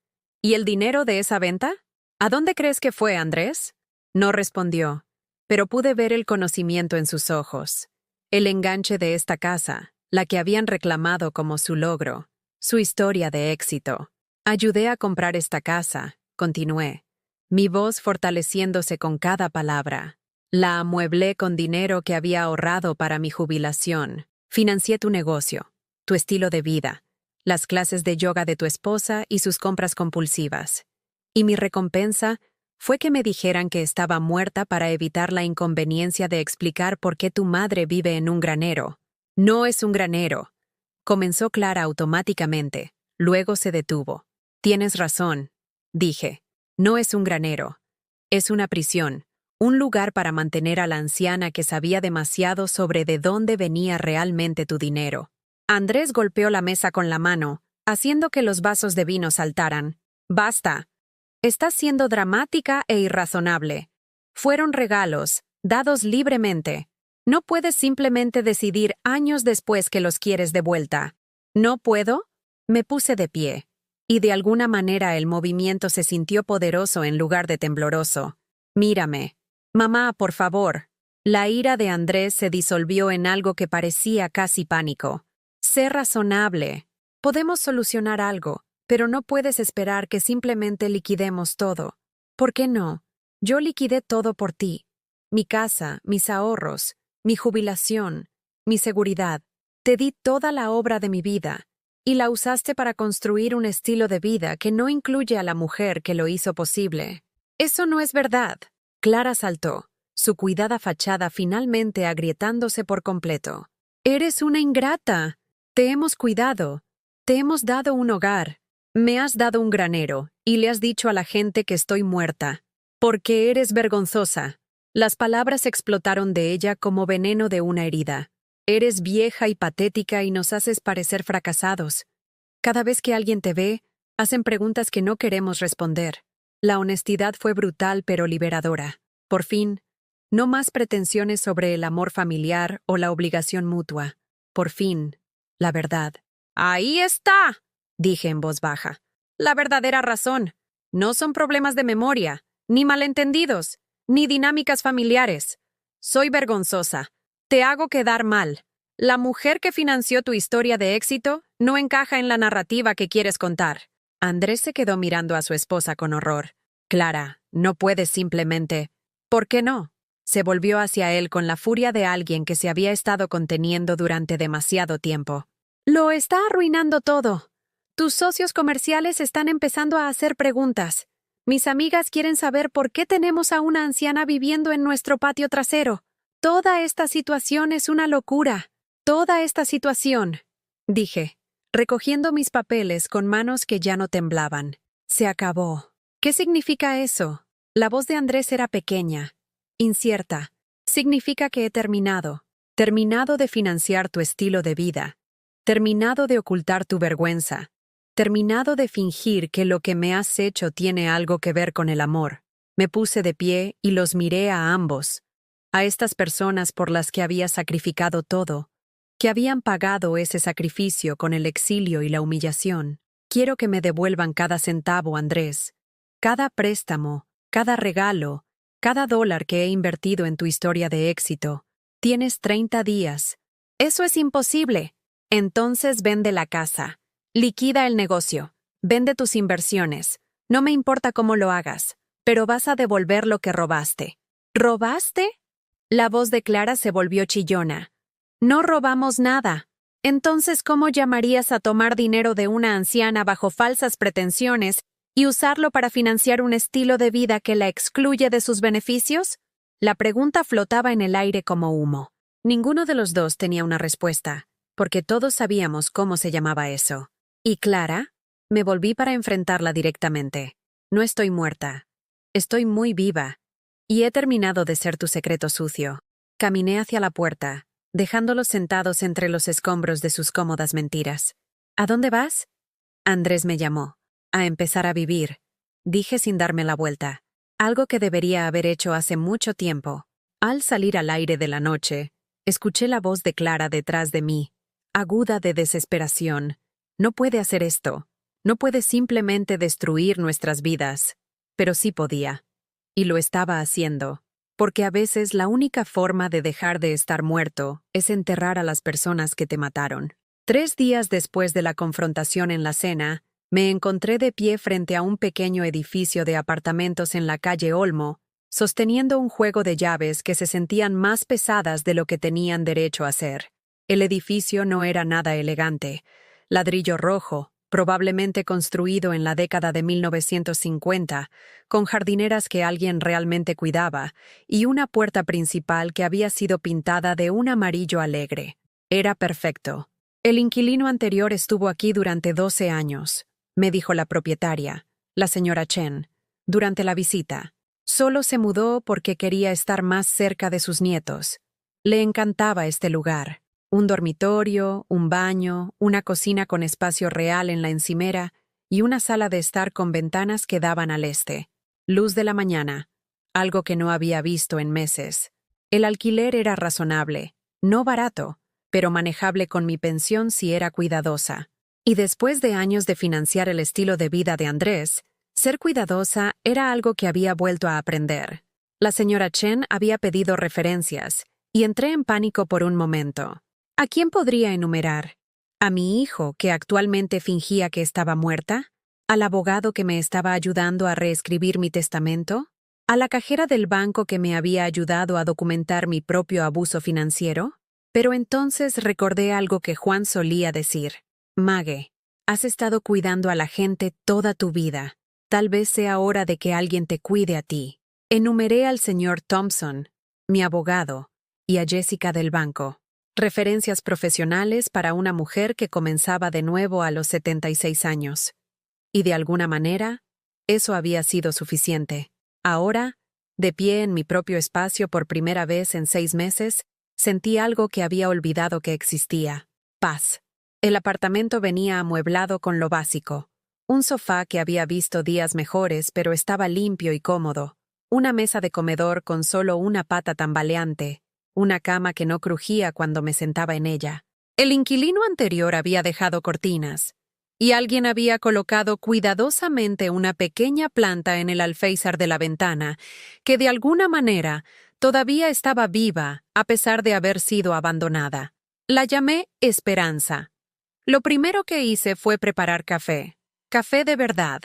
¿Y el dinero de esa venta? ¿A dónde crees que fue, Andrés? No respondió, pero pude ver el conocimiento en sus ojos. El enganche de esta casa, la que habían reclamado como su logro, su historia de éxito. Ayudé a comprar esta casa, continué, mi voz fortaleciéndose con cada palabra. La amueblé con dinero que había ahorrado para mi jubilación. Financié tu negocio, tu estilo de vida, las clases de yoga de tu esposa y sus compras compulsivas. Y mi recompensa fue que me dijeran que estaba muerta para evitar la inconveniencia de explicar por qué tu madre vive en un granero. No es un granero. Comenzó Clara automáticamente, luego se detuvo. Tienes razón, dije. No es un granero. Es una prisión, un lugar para mantener a la anciana que sabía demasiado sobre de dónde venía realmente tu dinero. Andrés golpeó la mesa con la mano, haciendo que los vasos de vino saltaran. Basta. Estás siendo dramática e irrazonable. Fueron regalos, dados libremente. No puedes simplemente decidir años después que los quieres de vuelta. ¿No puedo? Me puse de pie, y de alguna manera el movimiento se sintió poderoso en lugar de tembloroso. Mírame. Mamá, por favor. La ira de Andrés se disolvió en algo que parecía casi pánico. Sé razonable. Podemos solucionar algo, pero no puedes esperar que simplemente liquidemos todo. ¿Por qué no? Yo liquidé todo por ti. Mi casa, mis ahorros, mi jubilación, mi seguridad. Te di toda la obra de mi vida, y la usaste para construir un estilo de vida que no incluye a la mujer que lo hizo posible. Eso no es verdad. Clara saltó, su cuidada fachada finalmente agrietándose por completo. Eres una ingrata. Te hemos cuidado. Te hemos dado un hogar. Me has dado un granero, y le has dicho a la gente que estoy muerta. Porque eres vergonzosa. Las palabras explotaron de ella como veneno de una herida. Eres vieja y patética y nos haces parecer fracasados. Cada vez que alguien te ve, hacen preguntas que no queremos responder. La honestidad fue brutal pero liberadora. Por fin, no más pretensiones sobre el amor familiar o la obligación mutua. Por fin, la verdad. ¡Ahí está!, dije en voz baja. La verdadera razón. No son problemas de memoria, ni malentendidos, ni dinámicas familiares. Soy vergonzosa. Te hago quedar mal. La mujer que financió tu historia de éxito no encaja en la narrativa que quieres contar. Andrés se quedó mirando a su esposa con horror. Clara, no puedes simplemente... ¿Por qué no? Se volvió hacia él con la furia de alguien que se había estado conteniendo durante demasiado tiempo. Lo está arruinando todo. Tus socios comerciales están empezando a hacer preguntas. Mis amigas quieren saber por qué tenemos a una anciana viviendo en nuestro patio trasero. Toda esta situación es una locura. Toda esta situación, dije, recogiendo mis papeles con manos que ya no temblaban. Se acabó. ¿Qué significa eso? La voz de Andrés era pequeña, incierta. Significa que he terminado. Terminado de financiar tu estilo de vida. Terminado de ocultar tu vergüenza. Terminado de fingir que lo que me has hecho tiene algo que ver con el amor. Me puse de pie y los miré a ambos. A estas personas por las que había sacrificado todo, que habían pagado ese sacrificio con el exilio y la humillación. Quiero que me devuelvan cada centavo, Andrés. Cada préstamo, cada regalo, cada dólar que he invertido en tu historia de éxito. Tienes 30 días. Eso es imposible. Entonces vende la casa. Liquida el negocio. Vende tus inversiones. No me importa cómo lo hagas, pero vas a devolver lo que robaste. ¿Robaste? La voz de Clara se volvió chillona. No robamos nada. Entonces, ¿cómo llamarías a tomar dinero de una anciana bajo falsas pretensiones y usarlo para financiar un estilo de vida que la excluye de sus beneficios? La pregunta flotaba en el aire como humo. Ninguno de los dos tenía una respuesta, porque todos sabíamos cómo se llamaba eso. ¿Y Clara? Me volví para enfrentarla directamente. No estoy muerta. Estoy muy viva. Y he terminado de ser tu secreto sucio. Caminé hacia la puerta, dejándolos sentados entre los escombros de sus cómodas mentiras. ¿A dónde vas? Andrés me llamó. A empezar a vivir, dije sin darme la vuelta. Algo que debería haber hecho hace mucho tiempo. Al salir al aire de la noche, escuché la voz de Clara detrás de mí, aguda de desesperación. No puede hacer esto. No puede simplemente destruir nuestras vidas. Pero sí podía. Y lo estaba haciendo. Porque a veces la única forma de dejar de estar muerto es enterrar a las personas que te mataron. 3 días después de la confrontación en la cena, me encontré de pie frente a un pequeño edificio de apartamentos en la calle Olmo, sosteniendo un juego de llaves que se sentían más pesadas de lo que tenían derecho a ser. El edificio no era nada elegante. Ladrillo rojo, probablemente construido en la década de 1950, con jardineras que alguien realmente cuidaba, y una puerta principal que había sido pintada de un amarillo alegre. Era perfecto. El inquilino anterior estuvo aquí durante 12 años, me dijo la propietaria, la señora Chen, durante la visita. Solo se mudó porque quería estar más cerca de sus nietos. Le encantaba este lugar. Un dormitorio, un baño, una cocina con espacio real en la encimera y una sala de estar con ventanas que daban al este. Luz de la mañana, algo que no había visto en meses. El alquiler era razonable, no barato, pero manejable con mi pensión si era cuidadosa. Y después de años de financiar el estilo de vida de Andrés, ser cuidadosa era algo que había vuelto a aprender. La señora Chen había pedido referencias, y entré en pánico por un momento. ¿A quién podría enumerar? ¿A mi hijo, que actualmente fingía que estaba muerta? ¿Al abogado que me estaba ayudando a reescribir mi testamento? ¿A la cajera del banco que me había ayudado a documentar mi propio abuso financiero? Pero entonces recordé algo que Juan solía decir. Maggie, has estado cuidando a la gente toda tu vida. Tal vez sea hora de que alguien te cuide a ti. Enumeré al señor Thompson, mi abogado, y a Jessica del banco. Referencias profesionales para una mujer que comenzaba de nuevo a los 76 años. Y de alguna manera, eso había sido suficiente. Ahora, de pie en mi propio espacio por primera vez en 6 meses, sentí algo que había olvidado que existía. Paz. El apartamento venía amueblado con lo básico. Un sofá que había visto días mejores, pero estaba limpio y cómodo. Una mesa de comedor con solo una pata tambaleante. Una cama que no crujía cuando me sentaba en ella. El inquilino anterior había dejado cortinas, y alguien había colocado cuidadosamente una pequeña planta en el alféizar de la ventana, que de alguna manera todavía estaba viva a pesar de haber sido abandonada. La llamé Esperanza. Lo primero que hice fue preparar café. Café de verdad,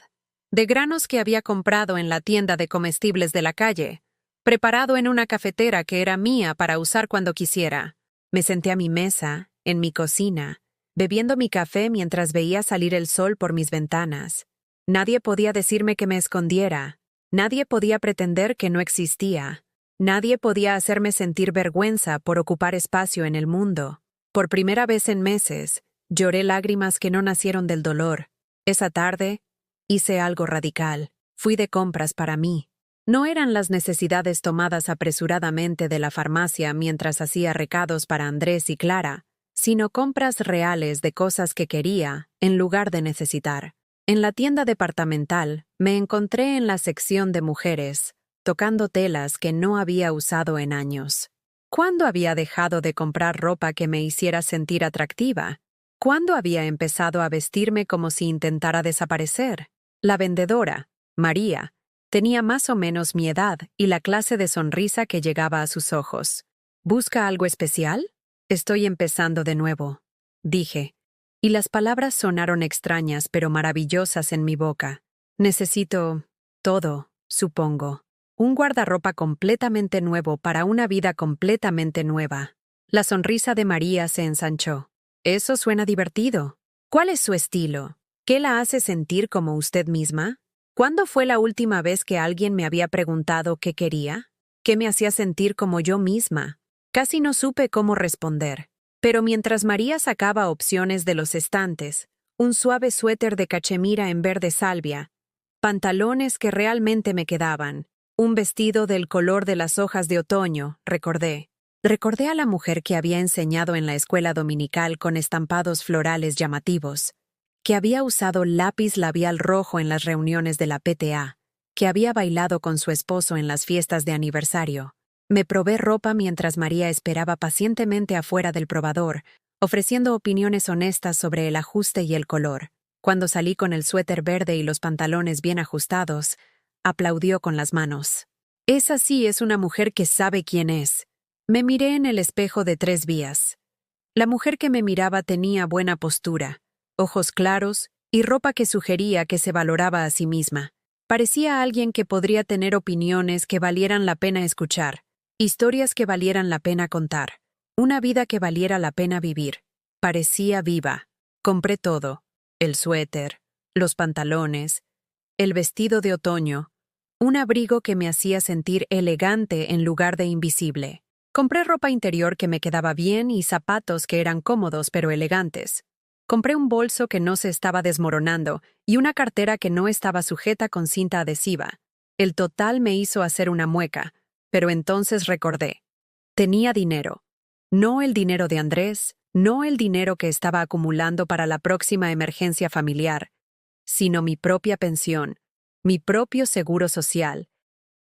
de granos que había comprado en la tienda de comestibles de la calle, preparado en una cafetera que era mía para usar cuando quisiera. Me senté a mi mesa, en mi cocina, bebiendo mi café mientras veía salir el sol por mis ventanas. Nadie podía decirme que me escondiera. Nadie podía pretender que no existía. Nadie podía hacerme sentir vergüenza por ocupar espacio en el mundo. Por primera vez en meses, lloré lágrimas que no nacieron del dolor. Esa tarde, hice algo radical. Fui de compras para mí. No eran las necesidades tomadas apresuradamente de la farmacia mientras hacía recados para Andrés y Clara, sino compras reales de cosas que quería en lugar de necesitar. En la tienda departamental me encontré en la sección de mujeres, tocando telas que no había usado en años. ¿Cuándo había dejado de comprar ropa que me hiciera sentir atractiva? ¿Cuándo había empezado a vestirme como si intentara desaparecer? La vendedora, María, tenía más o menos mi edad y la clase de sonrisa que llegaba a sus ojos. ¿Busca algo especial? Estoy empezando de nuevo, dije, y las palabras sonaron extrañas pero maravillosas en mi boca. Necesito todo, supongo. Un guardarropa completamente nuevo para una vida completamente nueva. La sonrisa de María se ensanchó. Eso suena divertido. ¿Cuál es su estilo? ¿Qué la hace sentir como usted misma? ¿Cuándo fue la última vez que alguien me había preguntado qué quería? ¿Qué me hacía sentir como yo misma? Casi no supe cómo responder. Pero mientras María sacaba opciones de los estantes, un suave suéter de cachemira en verde salvia, pantalones que realmente me quedaban, un vestido del color de las hojas de otoño, recordé. Recordé a la mujer que había enseñado en la escuela dominical con estampados florales llamativos, que había usado lápiz labial rojo en las reuniones de la PTA, que había bailado con su esposo en las fiestas de aniversario. Me probé ropa mientras María esperaba pacientemente afuera del probador, ofreciendo opiniones honestas sobre el ajuste y el color. Cuando salí con el suéter verde y los pantalones bien ajustados, aplaudió con las manos. Esa sí es una mujer que sabe quién es. Me miré en el espejo de 3 vías. La mujer que me miraba tenía buena postura, ojos claros y ropa que sugería que se valoraba a sí misma. Parecía alguien que podría tener opiniones que valieran la pena escuchar, historias que valieran la pena contar, una vida que valiera la pena vivir. Parecía viva. Compré todo: el suéter, los pantalones, el vestido de otoño, un abrigo que me hacía sentir elegante en lugar de invisible. Compré ropa interior que me quedaba bien y zapatos que eran cómodos pero elegantes. Compré un bolso que no se estaba desmoronando y una cartera que no estaba sujeta con cinta adhesiva. El total me hizo hacer una mueca, pero entonces recordé. Tenía dinero. No el dinero de Andrés, no el dinero que estaba acumulando para la próxima emergencia familiar, sino mi propia pensión, mi propio seguro social,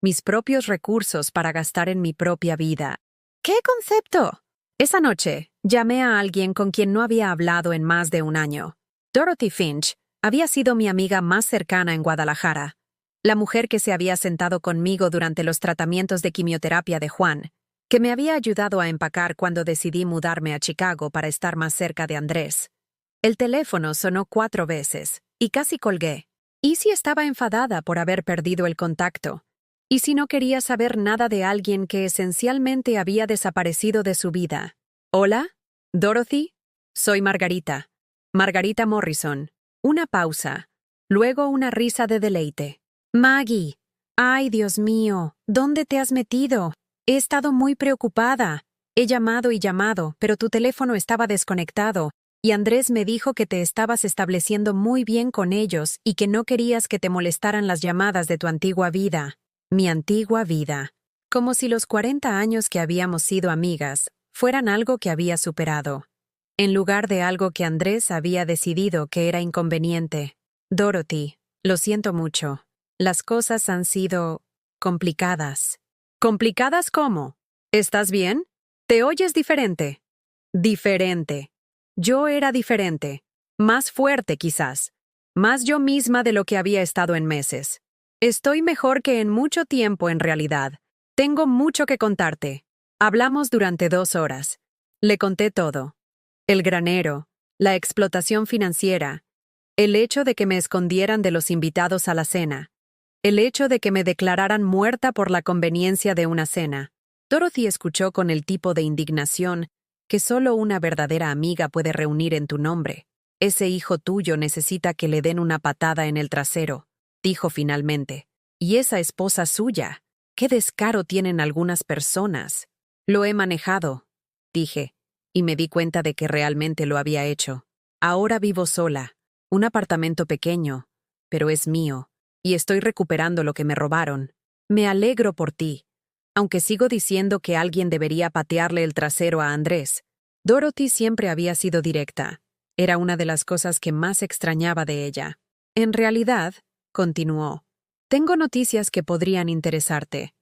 mis propios recursos para gastar en mi propia vida. ¿Qué concepto? Esa noche, llamé a alguien con quien no había hablado en más de un año. Dorothy Finch había sido mi amiga más cercana en Guadalajara, la mujer que se había sentado conmigo durante los tratamientos de quimioterapia de Juan, que me había ayudado a empacar cuando decidí mudarme a Chicago para estar más cerca de Andrés. El teléfono sonó 4 veces, y casi colgué. ¿Y si estaba enfadada por haber perdido el contacto? ¿Y si no quería saber nada de alguien que esencialmente había desaparecido de su vida? ¿Hola? ¿Dorothy? Soy Margarita. Margarita Morrison. Una pausa. Luego una risa de deleite. Maggie. Ay, Dios mío, ¿dónde te has metido? He estado muy preocupada. He llamado y llamado, pero tu teléfono estaba desconectado, y Andrés me dijo que te estabas estableciendo muy bien con ellos y que no querías que te molestaran las llamadas de tu antigua vida. Mi antigua vida. Como si los 40 años que habíamos sido amigas fueran algo que había superado, en lugar de algo que Andrés había decidido que era inconveniente. Dorothy, lo siento mucho. Las cosas han sido complicadas. ¿Complicadas cómo? ¿Estás bien? ¿Te oyes diferente? Diferente. Yo era diferente. Más fuerte, quizás. Más yo misma de lo que había estado en meses. Estoy mejor que en mucho tiempo, en realidad. Tengo mucho que contarte. Hablamos durante 2 horas. Le conté todo. El granero, la explotación financiera, el hecho de que me escondieran de los invitados a la cena, el hecho de que me declararan muerta por la conveniencia de una cena. Dorothy escuchó con el tipo de indignación que solo una verdadera amiga puede reunir en tu nombre. Ese hijo tuyo necesita que le den una patada en el trasero, dijo finalmente. Y esa esposa suya. ¡Qué descaro tienen algunas personas! Lo he manejado, dije, y me di cuenta de que realmente lo había hecho. Ahora vivo sola, un apartamento pequeño, pero es mío, y estoy recuperando lo que me robaron. Me alegro por ti, aunque sigo diciendo que alguien debería patearle el trasero a Andrés. Dorothy siempre había sido directa. Era una de las cosas que más extrañaba de ella. En realidad, continuó, tengo noticias que podrían interesarte.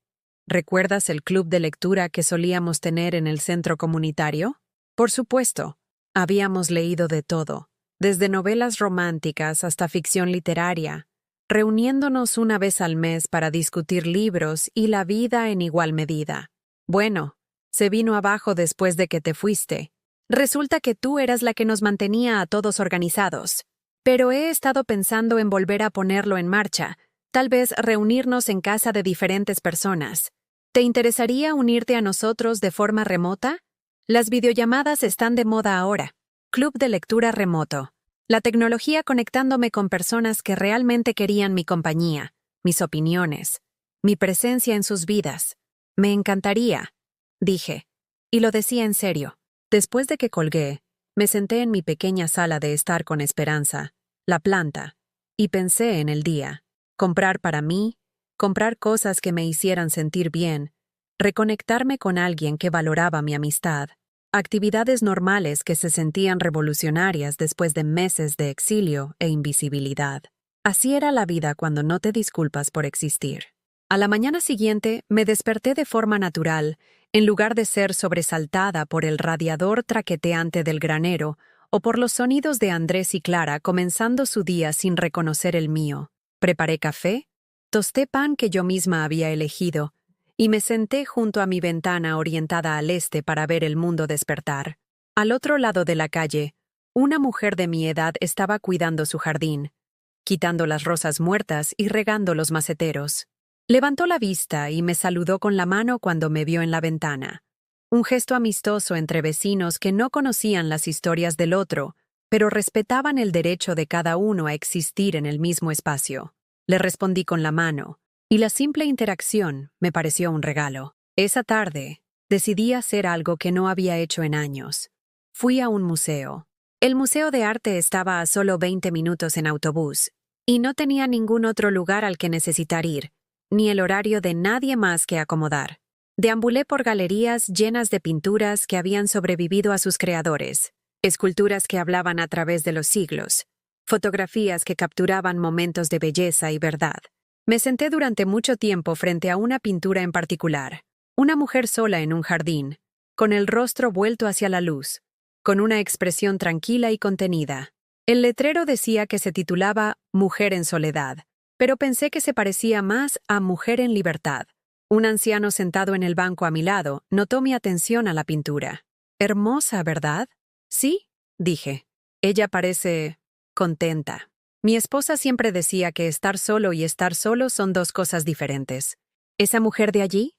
¿Recuerdas el club de lectura que solíamos tener en el centro comunitario? Por supuesto. Habíamos leído de todo, desde novelas románticas hasta ficción literaria, reuniéndonos una vez al mes para discutir libros y la vida en igual medida. Bueno, se vino abajo después de que te fuiste. Resulta que tú eras la que nos mantenía a todos organizados. Pero he estado pensando en volver a ponerlo en marcha, tal vez reunirnos en casa de diferentes personas. ¿Te interesaría unirte a nosotros de forma remota? Las videollamadas están de moda ahora. Club de lectura remoto. La tecnología conectándome con personas que realmente querían mi compañía, mis opiniones, mi presencia en sus vidas. Me encantaría, dije. Y lo decía en serio. Después de que colgué, me senté en mi pequeña sala de estar con Esperanza, la planta, y pensé en el día. Comprar para mí, comprar cosas que me hicieran sentir bien, reconectarme con alguien que valoraba mi amistad, actividades normales que se sentían revolucionarias después de meses de exilio e invisibilidad. Así era la vida cuando no te disculpas por existir. A la mañana siguiente me desperté de forma natural, en lugar de ser sobresaltada por el radiador traqueteante del granero o por los sonidos de Andrés y Clara comenzando su día sin reconocer el mío. Preparé café, tosté pan que yo misma había elegido, y me senté junto a mi ventana orientada al este para ver el mundo despertar. Al otro lado de la calle, una mujer de mi edad estaba cuidando su jardín. quitando las rosas muertas y regando los maceteros. Levantó la vista y me saludó con la mano cuando me vio en la ventana. Un gesto amistoso entre vecinos que no conocían las historias del otro, pero respetaban el derecho de cada uno a existir en el mismo espacio. Le respondí con la mano, y la simple interacción me pareció un regalo. Esa tarde, decidí hacer algo que no había hecho en años. Fui a un museo. El Museo de Arte estaba a solo 20 minutos en autobús, y no tenía ningún otro lugar al que necesitar ir, ni el horario de nadie más que acomodar. Deambulé por galerías llenas de pinturas que habían sobrevivido a sus creadores, esculturas que hablaban a través de los siglos, fotografías que capturaban momentos de belleza y verdad. Me senté durante mucho tiempo frente a una pintura en particular, una mujer sola en un jardín, con el rostro vuelto hacia la luz, con una expresión tranquila y contenida. El letrero decía que se titulaba Mujer en soledad, pero pensé que se parecía más a Mujer en libertad. Un anciano sentado en el banco a mi lado notó mi atención a la pintura. Hermosa, ¿verdad? Sí, dije. Ella parece contenta. Mi esposa siempre decía que estar solo y estar solo son dos cosas diferentes. ¿Esa mujer de allí?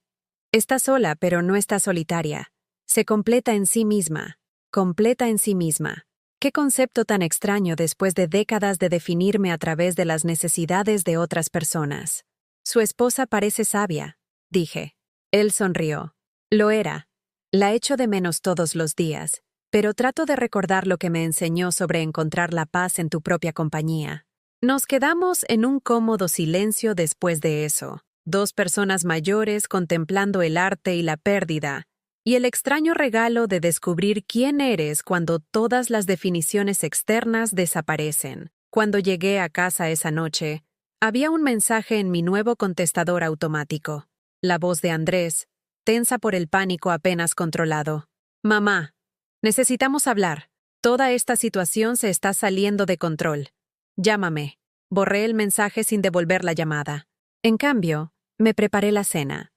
Está sola, pero no está solitaria. Se completa en sí misma. Completa en sí misma. Qué concepto tan extraño después de décadas de definirme a través de las necesidades de otras personas. Su esposa parece sabia, dije. Él sonrió. Lo era. La echo de menos todos los días, pero trato de recordar lo que me enseñó sobre encontrar la paz en tu propia compañía. Nos quedamos en un cómodo silencio después de eso, dos personas mayores contemplando el arte y la pérdida, y el extraño regalo de descubrir quién eres cuando todas las definiciones externas desaparecen. Cuando llegué a casa esa noche, había un mensaje en mi nuevo contestador automático. La voz de Andrés, tensa por el pánico apenas controlado. Mamá, necesitamos hablar. Toda esta situación se está saliendo de control. Llámame. Borré el mensaje sin devolver la llamada. En cambio, me preparé la cena.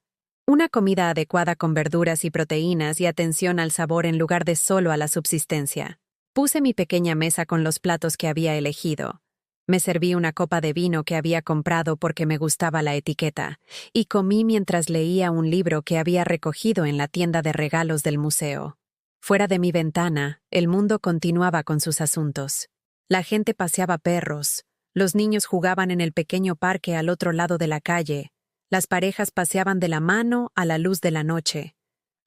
Una comida adecuada con verduras y proteínas y atención al sabor en lugar de solo a la subsistencia. Puse mi pequeña mesa con los platos que había elegido. Me serví una copa de vino que había comprado porque me gustaba la etiqueta, y comí mientras leía un libro que había recogido en la tienda de regalos del museo. Fuera de mi ventana, el mundo continuaba con sus asuntos. La gente paseaba perros, los niños jugaban en el pequeño parque al otro lado de la calle, las parejas paseaban de la mano a la luz de la noche.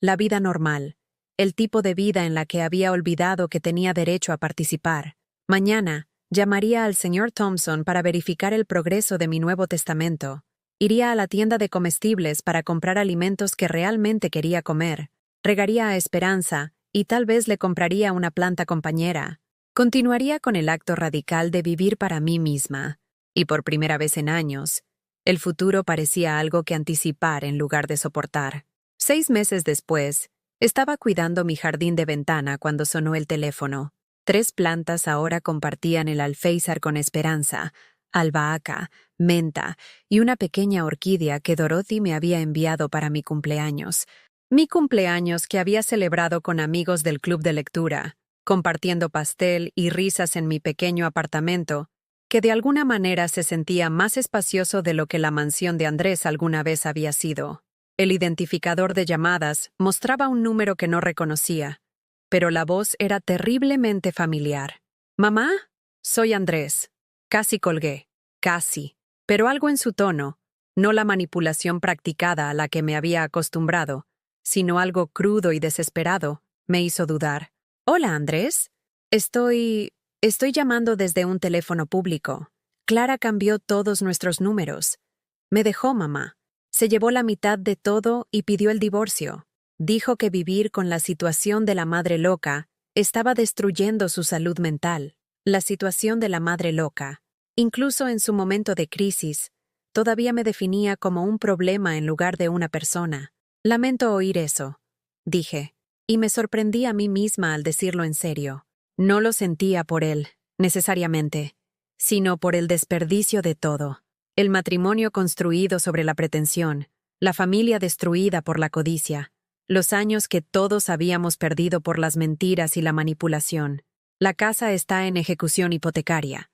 La vida normal, el tipo de vida en la que había olvidado que tenía derecho a participar. Mañana, llamaría al señor Thompson para verificar el progreso de mi Nuevo Testamento. Iría a la tienda de comestibles para comprar alimentos que realmente quería comer. Regaría a Esperanza y tal vez le compraría una planta compañera. Continuaría con el acto radical de vivir para mí misma. Y por primera vez en años, el futuro parecía algo que anticipar en lugar de soportar. 6 meses después, estaba cuidando mi jardín de ventana cuando sonó el teléfono. 3 plantas ahora compartían el alféizar con Esperanza, albahaca, menta y una pequeña orquídea que Dorothy me había enviado para mi cumpleaños. Mi cumpleaños que había celebrado con amigos del club de lectura, compartiendo pastel y risas en mi pequeño apartamento, que de alguna manera se sentía más espacioso de lo que la mansión de Andrés alguna vez había sido. El identificador de llamadas mostraba un número que no reconocía, pero la voz era terriblemente familiar. «¿Mamá? Soy Andrés». Casi colgué. Casi. Pero algo en su tono, no la manipulación practicada a la que me había acostumbrado, sino algo crudo y desesperado, me hizo dudar. «Hola, Andrés. Estoy llamando desde un teléfono público. Clara cambió todos nuestros números. Me dejó, mamá. Se llevó la mitad de todo y pidió el divorcio. Dijo que vivir con la situación de la madre loca estaba destruyendo su salud mental. La situación de la madre loca, incluso en su momento de crisis, todavía me definía como un problema en lugar de una persona. Lamento oír eso», dije, y me sorprendí a mí misma al decirlo en serio. No lo sentía por él, necesariamente, sino por el desperdicio de todo. El matrimonio construido sobre la pretensión, la familia destruida por la codicia, los años que todos habíamos perdido por las mentiras y la manipulación. La casa está en ejecución hipotecaria.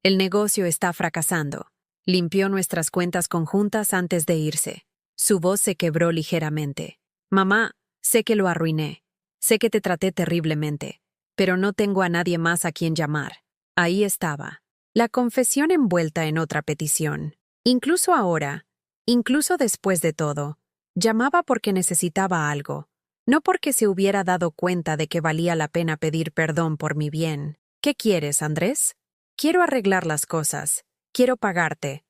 El negocio está fracasando. Limpió nuestras cuentas conjuntas antes de irse. Su voz se quebró ligeramente. Mamá, sé que lo arruiné. Sé que te traté terriblemente. Pero no tengo a nadie más a quien llamar. Ahí estaba. La confesión envuelta en otra petición. Incluso ahora, incluso después de todo, llamaba porque necesitaba algo. No porque se hubiera dado cuenta de que valía la pena pedir perdón por mi bien. ¿Qué quieres, Andrés? Quiero arreglar las cosas. Quiero pagarte.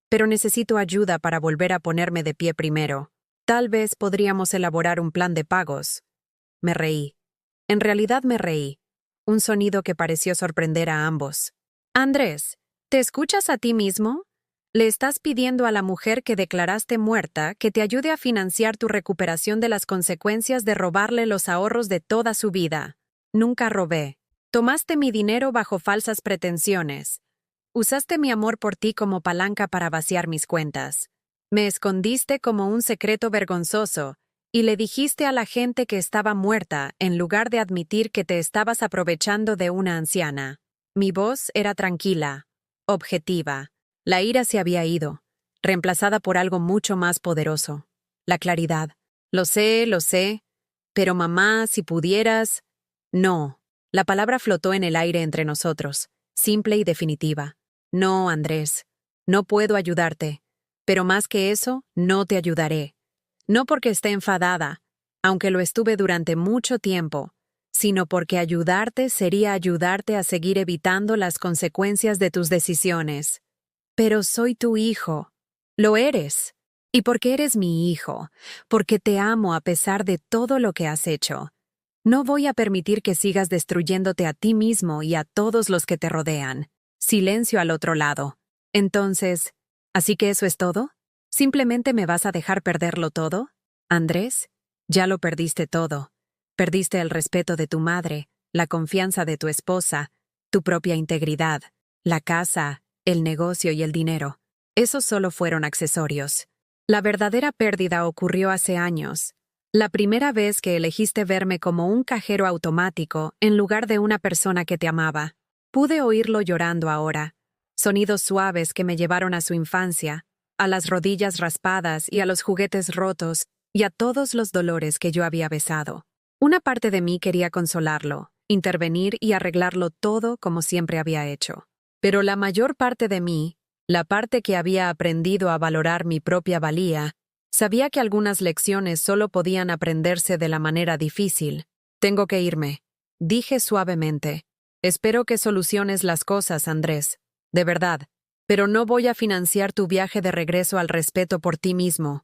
Pero necesito ayuda para volver a ponerme de pie primero. Tal vez podríamos elaborar un plan de pagos. Me reí. En realidad me reí. Un sonido que pareció sorprender a ambos. Andrés, ¿te escuchas a ti mismo? Le estás pidiendo a la mujer que declaraste muerta que te ayude a financiar tu recuperación de las consecuencias de robarle los ahorros de toda su vida. Nunca robé. Tomaste mi dinero bajo falsas pretensiones. Usaste mi amor por ti como palanca para vaciar mis cuentas. Me escondiste como un secreto vergonzoso y le dijiste a la gente que estaba muerta en lugar de admitir que te estabas aprovechando de una anciana. Mi voz era tranquila, objetiva. La ira se había ido, reemplazada por algo mucho más poderoso. La claridad. Lo sé, pero mamá, si pudieras... No. La palabra flotó en el aire entre nosotros, simple y definitiva. No, Andrés. No puedo ayudarte. Pero más que eso, no te ayudaré. No porque esté enfadada, aunque lo estuve durante mucho tiempo, sino porque ayudarte sería ayudarte a seguir evitando las consecuencias de tus decisiones. Pero soy tu hijo. Lo eres. Y porque eres mi hijo, porque te amo a pesar de todo lo que has hecho. No voy a permitir que sigas destruyéndote a ti mismo y a todos los que te rodean. Silencio al otro lado. Entonces, ¿así que eso es todo? ¿Simplemente me vas a dejar perderlo todo? Andrés, ya lo perdiste todo. Perdiste el respeto de tu madre, la confianza de tu esposa, tu propia integridad, la casa, el negocio y el dinero. Esos solo fueron accesorios. La verdadera pérdida ocurrió hace años. La primera vez que elegiste verme como un cajero automático en lugar de una persona que te amaba. Pude oírlo llorando ahora. Sonidos suaves que me llevaron a su infancia, a las rodillas raspadas y a los juguetes rotos y a todos los dolores que yo había besado. Una parte de mí quería consolarlo, intervenir y arreglarlo todo como siempre había hecho. Pero la mayor parte de mí, la parte que había aprendido a valorar mi propia valía, sabía que algunas lecciones solo podían aprenderse de la manera difícil. Tengo que irme, dije suavemente. Espero que soluciones las cosas, Andrés. De verdad. Pero no voy a financiar tu viaje de regreso al respeto por ti mismo.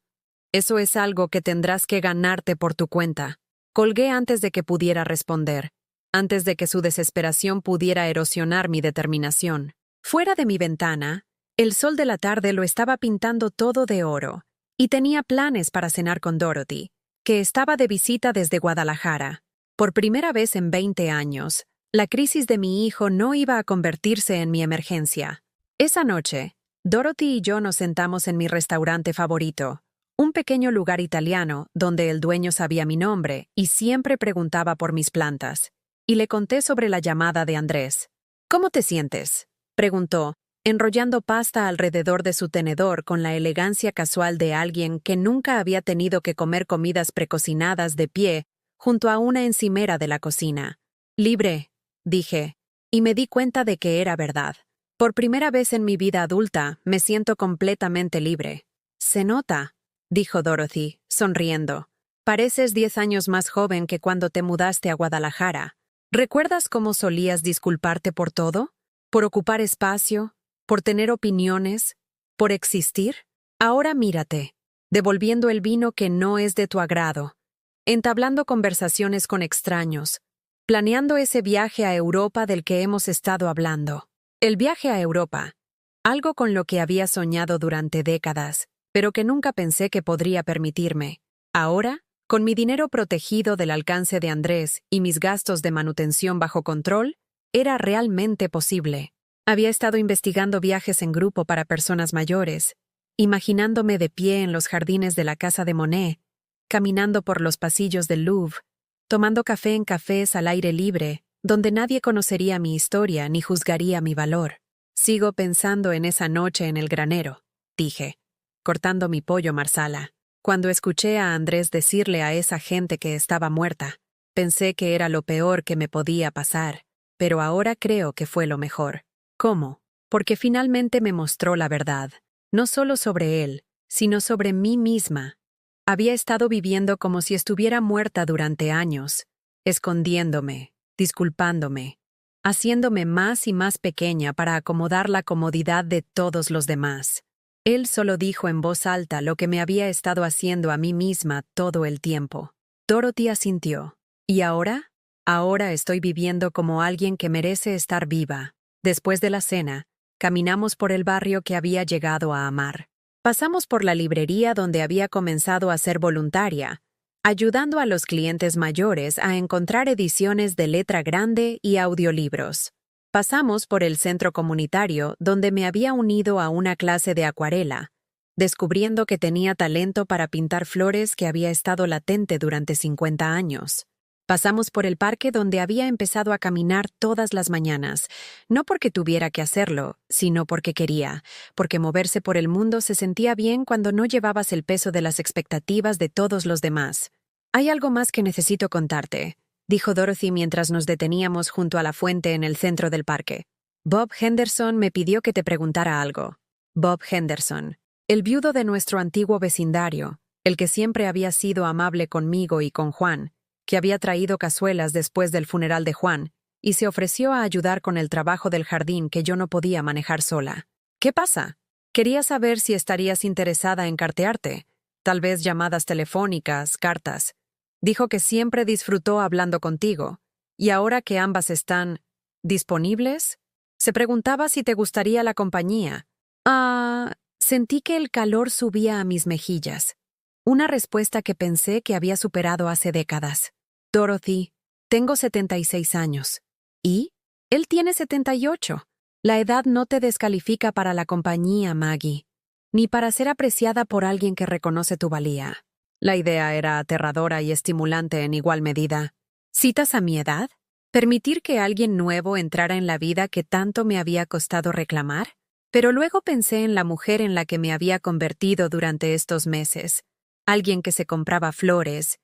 Eso es algo que tendrás que ganarte por tu cuenta. Colgué antes de que pudiera responder, antes de que su desesperación pudiera erosionar mi determinación. Fuera de mi ventana, el sol de la tarde lo estaba pintando todo de oro, y tenía planes para cenar con Dorothy, que estaba de visita desde Guadalajara. Por primera vez en 20 años, la crisis de mi hijo no iba a convertirse en mi emergencia. Esa noche, Dorothy y yo nos sentamos en mi restaurante favorito, un pequeño lugar italiano donde el dueño sabía mi nombre y siempre preguntaba por mis plantas. Y le conté sobre la llamada de Andrés. ¿Cómo te sientes?, preguntó, enrollando pasta alrededor de su tenedor con la elegancia casual de alguien que nunca había tenido que comer comidas precocinadas de pie junto a una encimera de la cocina. Libre, dije, y me di cuenta de que era verdad. Por primera vez en mi vida adulta, me siento completamente libre. Se nota, dijo Dorothy, sonriendo. Pareces 10 años más joven que cuando te mudaste a Guadalajara. ¿Recuerdas cómo solías disculparte por todo? ¿Por ocupar espacio? ¿Por tener opiniones? ¿Por existir? Ahora mírate, devolviendo el vino que no es de tu agrado, entablando conversaciones con extraños, planeando ese viaje a Europa del que hemos estado hablando. El viaje a Europa, algo con lo que había soñado durante décadas, pero que nunca pensé que podría permitirme. Ahora, con mi dinero protegido del alcance de Andrés y mis gastos de manutención bajo control, era realmente posible. Había estado investigando viajes en grupo para personas mayores, imaginándome de pie en los jardines de la casa de Monet, caminando por los pasillos del Louvre, tomando café en cafés al aire libre, donde nadie conocería mi historia ni juzgaría mi valor. Sigo pensando en esa noche en el granero, dije, cortando mi pollo marsala. Cuando escuché a Andrés decirle a esa gente que estaba muerta, pensé que era lo peor que me podía pasar, pero ahora creo que fue lo mejor. ¿Cómo? Porque finalmente me mostró la verdad, no solo sobre él, sino sobre mí misma. Había estado viviendo como si estuviera muerta durante años, escondiéndome, disculpándome, haciéndome más y más pequeña para acomodar la comodidad de todos los demás. Él solo dijo en voz alta lo que me había estado haciendo a mí misma todo el tiempo. Dorothy asintió. ¿Y ahora? Ahora estoy viviendo como alguien que merece estar viva. Después de la cena, caminamos por el barrio que había llegado a amar. Pasamos por la librería donde había comenzado a ser voluntaria, ayudando a los clientes mayores a encontrar ediciones de letra grande y audiolibros. Pasamos por el centro comunitario donde me había unido a una clase de acuarela, descubriendo que tenía talento para pintar flores que había estado latente durante 50 años. Pasamos por el parque donde había empezado a caminar todas las mañanas, no porque tuviera que hacerlo, sino porque quería, porque moverse por el mundo se sentía bien cuando no llevabas el peso de las expectativas de todos los demás. Hay algo más que necesito contarte, dijo Dorothy mientras nos deteníamos junto a la fuente en el centro del parque. Bob Henderson me pidió que te preguntara algo. Bob Henderson, el viudo de nuestro antiguo vecindario, el que siempre había sido amable conmigo y con Juan, que había traído cazuelas después del funeral de Juan, y se ofreció a ayudar con el trabajo del jardín que yo no podía manejar sola. ¿Qué pasa? Quería saber si estarías interesada en cartearte, tal vez llamadas telefónicas, cartas. Dijo que siempre disfrutó hablando contigo, y ahora que ambas están disponibles, se preguntaba si te gustaría la compañía. Sentí que el calor subía a mis mejillas. Una respuesta que pensé que había superado hace décadas. Dorothy, tengo 76 años. ¿Y? Él tiene 78. La edad no te descalifica para la compañía, Maggie, ni para ser apreciada por alguien que reconoce tu valía. La idea era aterradora y estimulante en igual medida. ¿Citas a mi edad? ¿Permitir que alguien nuevo entrara en la vida que tanto me había costado reclamar? Pero luego pensé en la mujer en la que me había convertido durante estos meses. Alguien que se compraba flores,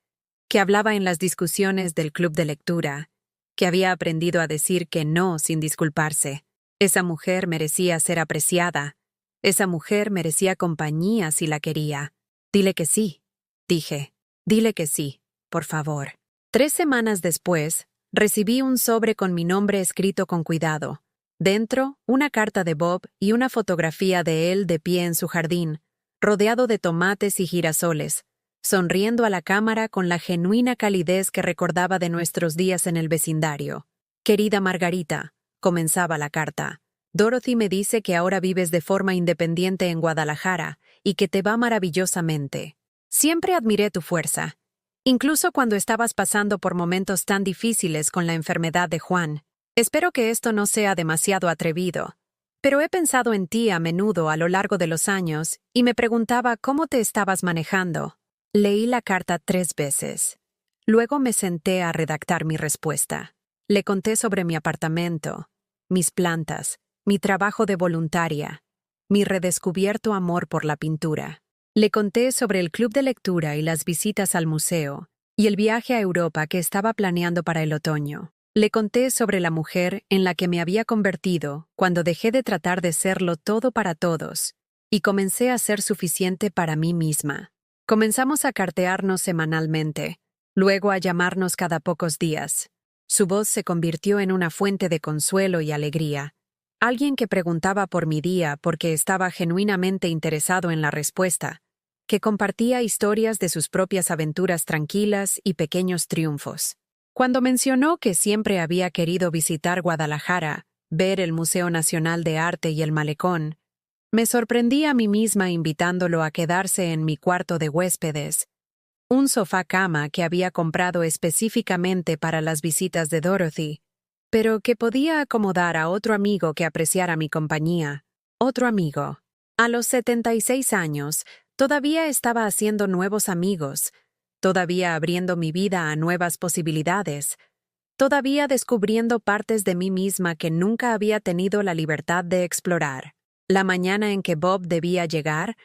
que hablaba en las discusiones del club de lectura, que había aprendido a decir que no sin disculparse. Esa mujer merecía ser apreciada. Esa mujer merecía compañía si la quería. Dile que sí, dije. Dile que sí, por favor. 3 semanas después, recibí un sobre con mi nombre escrito con cuidado. Dentro, una carta de Bob y una fotografía de él de pie en su jardín, rodeado de tomates y girasoles, sonriendo a la cámara con la genuina calidez que recordaba de nuestros días en el vecindario. Querida Margarita, comenzaba la carta, Dorothy me dice que ahora vives de forma independiente en Guadalajara y que te va maravillosamente. Siempre admiré tu fuerza, incluso cuando estabas pasando por momentos tan difíciles con la enfermedad de Juan. Espero que esto no sea demasiado atrevido, pero he pensado en ti a menudo a lo largo de los años y me preguntaba cómo te estabas manejando. Leí la carta 3 veces. Luego me senté a redactar mi respuesta. Le conté sobre mi apartamento, mis plantas, mi trabajo de voluntaria, mi redescubierto amor por la pintura. Le conté sobre el club de lectura y las visitas al museo, y el viaje a Europa que estaba planeando para el otoño. Le conté sobre la mujer en la que me había convertido cuando dejé de tratar de serlo todo para todos, y comencé a ser suficiente para mí misma. Comenzamos a cartearnos semanalmente, luego a llamarnos cada pocos días. Su voz se convirtió en una fuente de consuelo y alegría. Alguien que preguntaba por mi día porque estaba genuinamente interesado en la respuesta, que compartía historias de sus propias aventuras tranquilas y pequeños triunfos. Cuando mencionó que siempre había querido visitar Guadalajara, ver el Museo Nacional de Arte y el Malecón, me sorprendí a mí misma invitándolo a quedarse en mi cuarto de huéspedes, un sofá-cama que había comprado específicamente para las visitas de Dorothy, pero que podía acomodar a otro amigo que apreciara mi compañía. Otro amigo. A los 76 años, todavía estaba haciendo nuevos amigos, todavía abriendo mi vida a nuevas posibilidades, todavía descubriendo partes de mí misma que nunca había tenido la libertad de explorar. La mañana en que Bob debía llegar,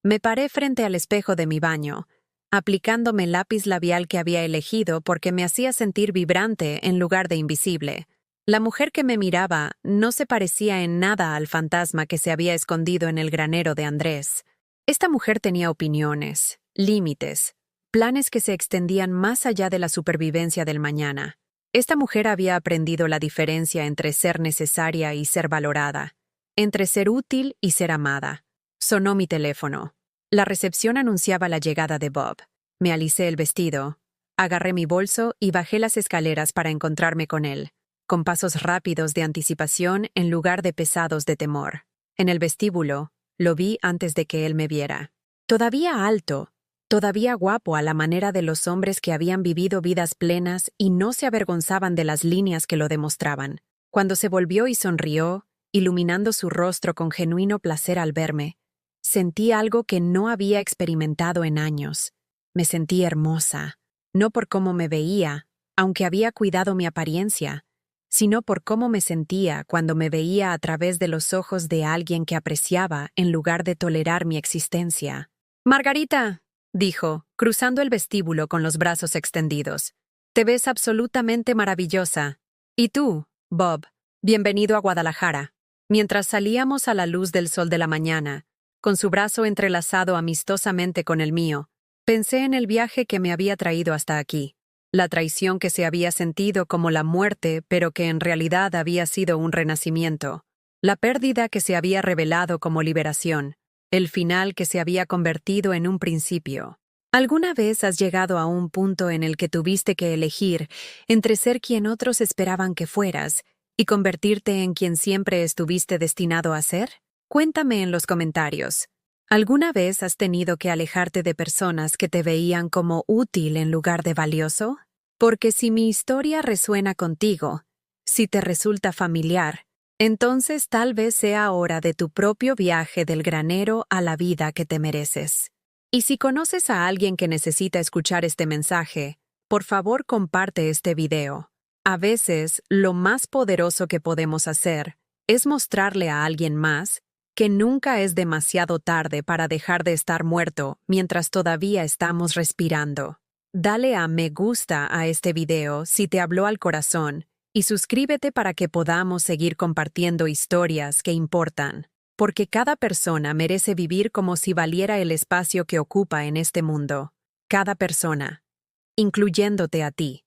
me paré frente al espejo de mi baño, aplicándome el lápiz labial que había elegido porque me hacía sentir vibrante en lugar de invisible. La mujer que me miraba no se parecía en nada al fantasma que se había escondido en el granero de Andrés. Esta mujer tenía opiniones, límites, planes que se extendían más allá de la supervivencia del mañana. Esta mujer había aprendido la diferencia entre ser necesaria y ser valorada, entre ser útil y ser amada. Sonó mi teléfono. La recepción anunciaba la llegada de Bob. Me alicé el vestido, agarré mi bolso y bajé las escaleras para encontrarme con él, con pasos rápidos de anticipación en lugar de pesados de temor. En el vestíbulo, lo vi antes de que él me viera. Todavía alto, todavía guapo a la manera de los hombres que habían vivido vidas plenas y no se avergonzaban de las líneas que lo demostraban. Cuando se volvió y sonrió, iluminando su rostro con genuino placer al verme, sentí algo que no había experimentado en años. Me sentí hermosa, no por cómo me veía, aunque había cuidado mi apariencia, sino por cómo me sentía cuando me veía a través de los ojos de alguien que apreciaba en lugar de tolerar mi existencia. «Margarita», dijo, cruzando el vestíbulo con los brazos extendidos, «te ves absolutamente maravillosa. Y tú, Bob, bienvenido a Guadalajara». Mientras salíamos a la luz del sol de la mañana, con su brazo entrelazado amistosamente con el mío, pensé en el viaje que me había traído hasta aquí. La traición que se había sentido como la muerte, pero que en realidad había sido un renacimiento. La pérdida que se había revelado como liberación. El final que se había convertido en un principio. ¿Alguna vez has llegado a un punto en el que tuviste que elegir entre ser quien otros esperaban que fueras y convertirte en quien siempre estuviste destinado a ser? Cuéntame en los comentarios. ¿Alguna vez has tenido que alejarte de personas que te veían como útil en lugar de valioso? Porque si mi historia resuena contigo, si te resulta familiar, entonces tal vez sea hora de tu propio viaje del granero a la vida que te mereces. Y si conoces a alguien que necesita escuchar este mensaje, por favor comparte este video. A veces, lo más poderoso que podemos hacer es mostrarle a alguien más que nunca es demasiado tarde para dejar de estar muerto mientras todavía estamos respirando. Dale a me gusta a este video si te habló al corazón y suscríbete para que podamos seguir compartiendo historias que importan, porque cada persona merece vivir como si valiera el espacio que ocupa en este mundo. Cada persona, incluyéndote a ti.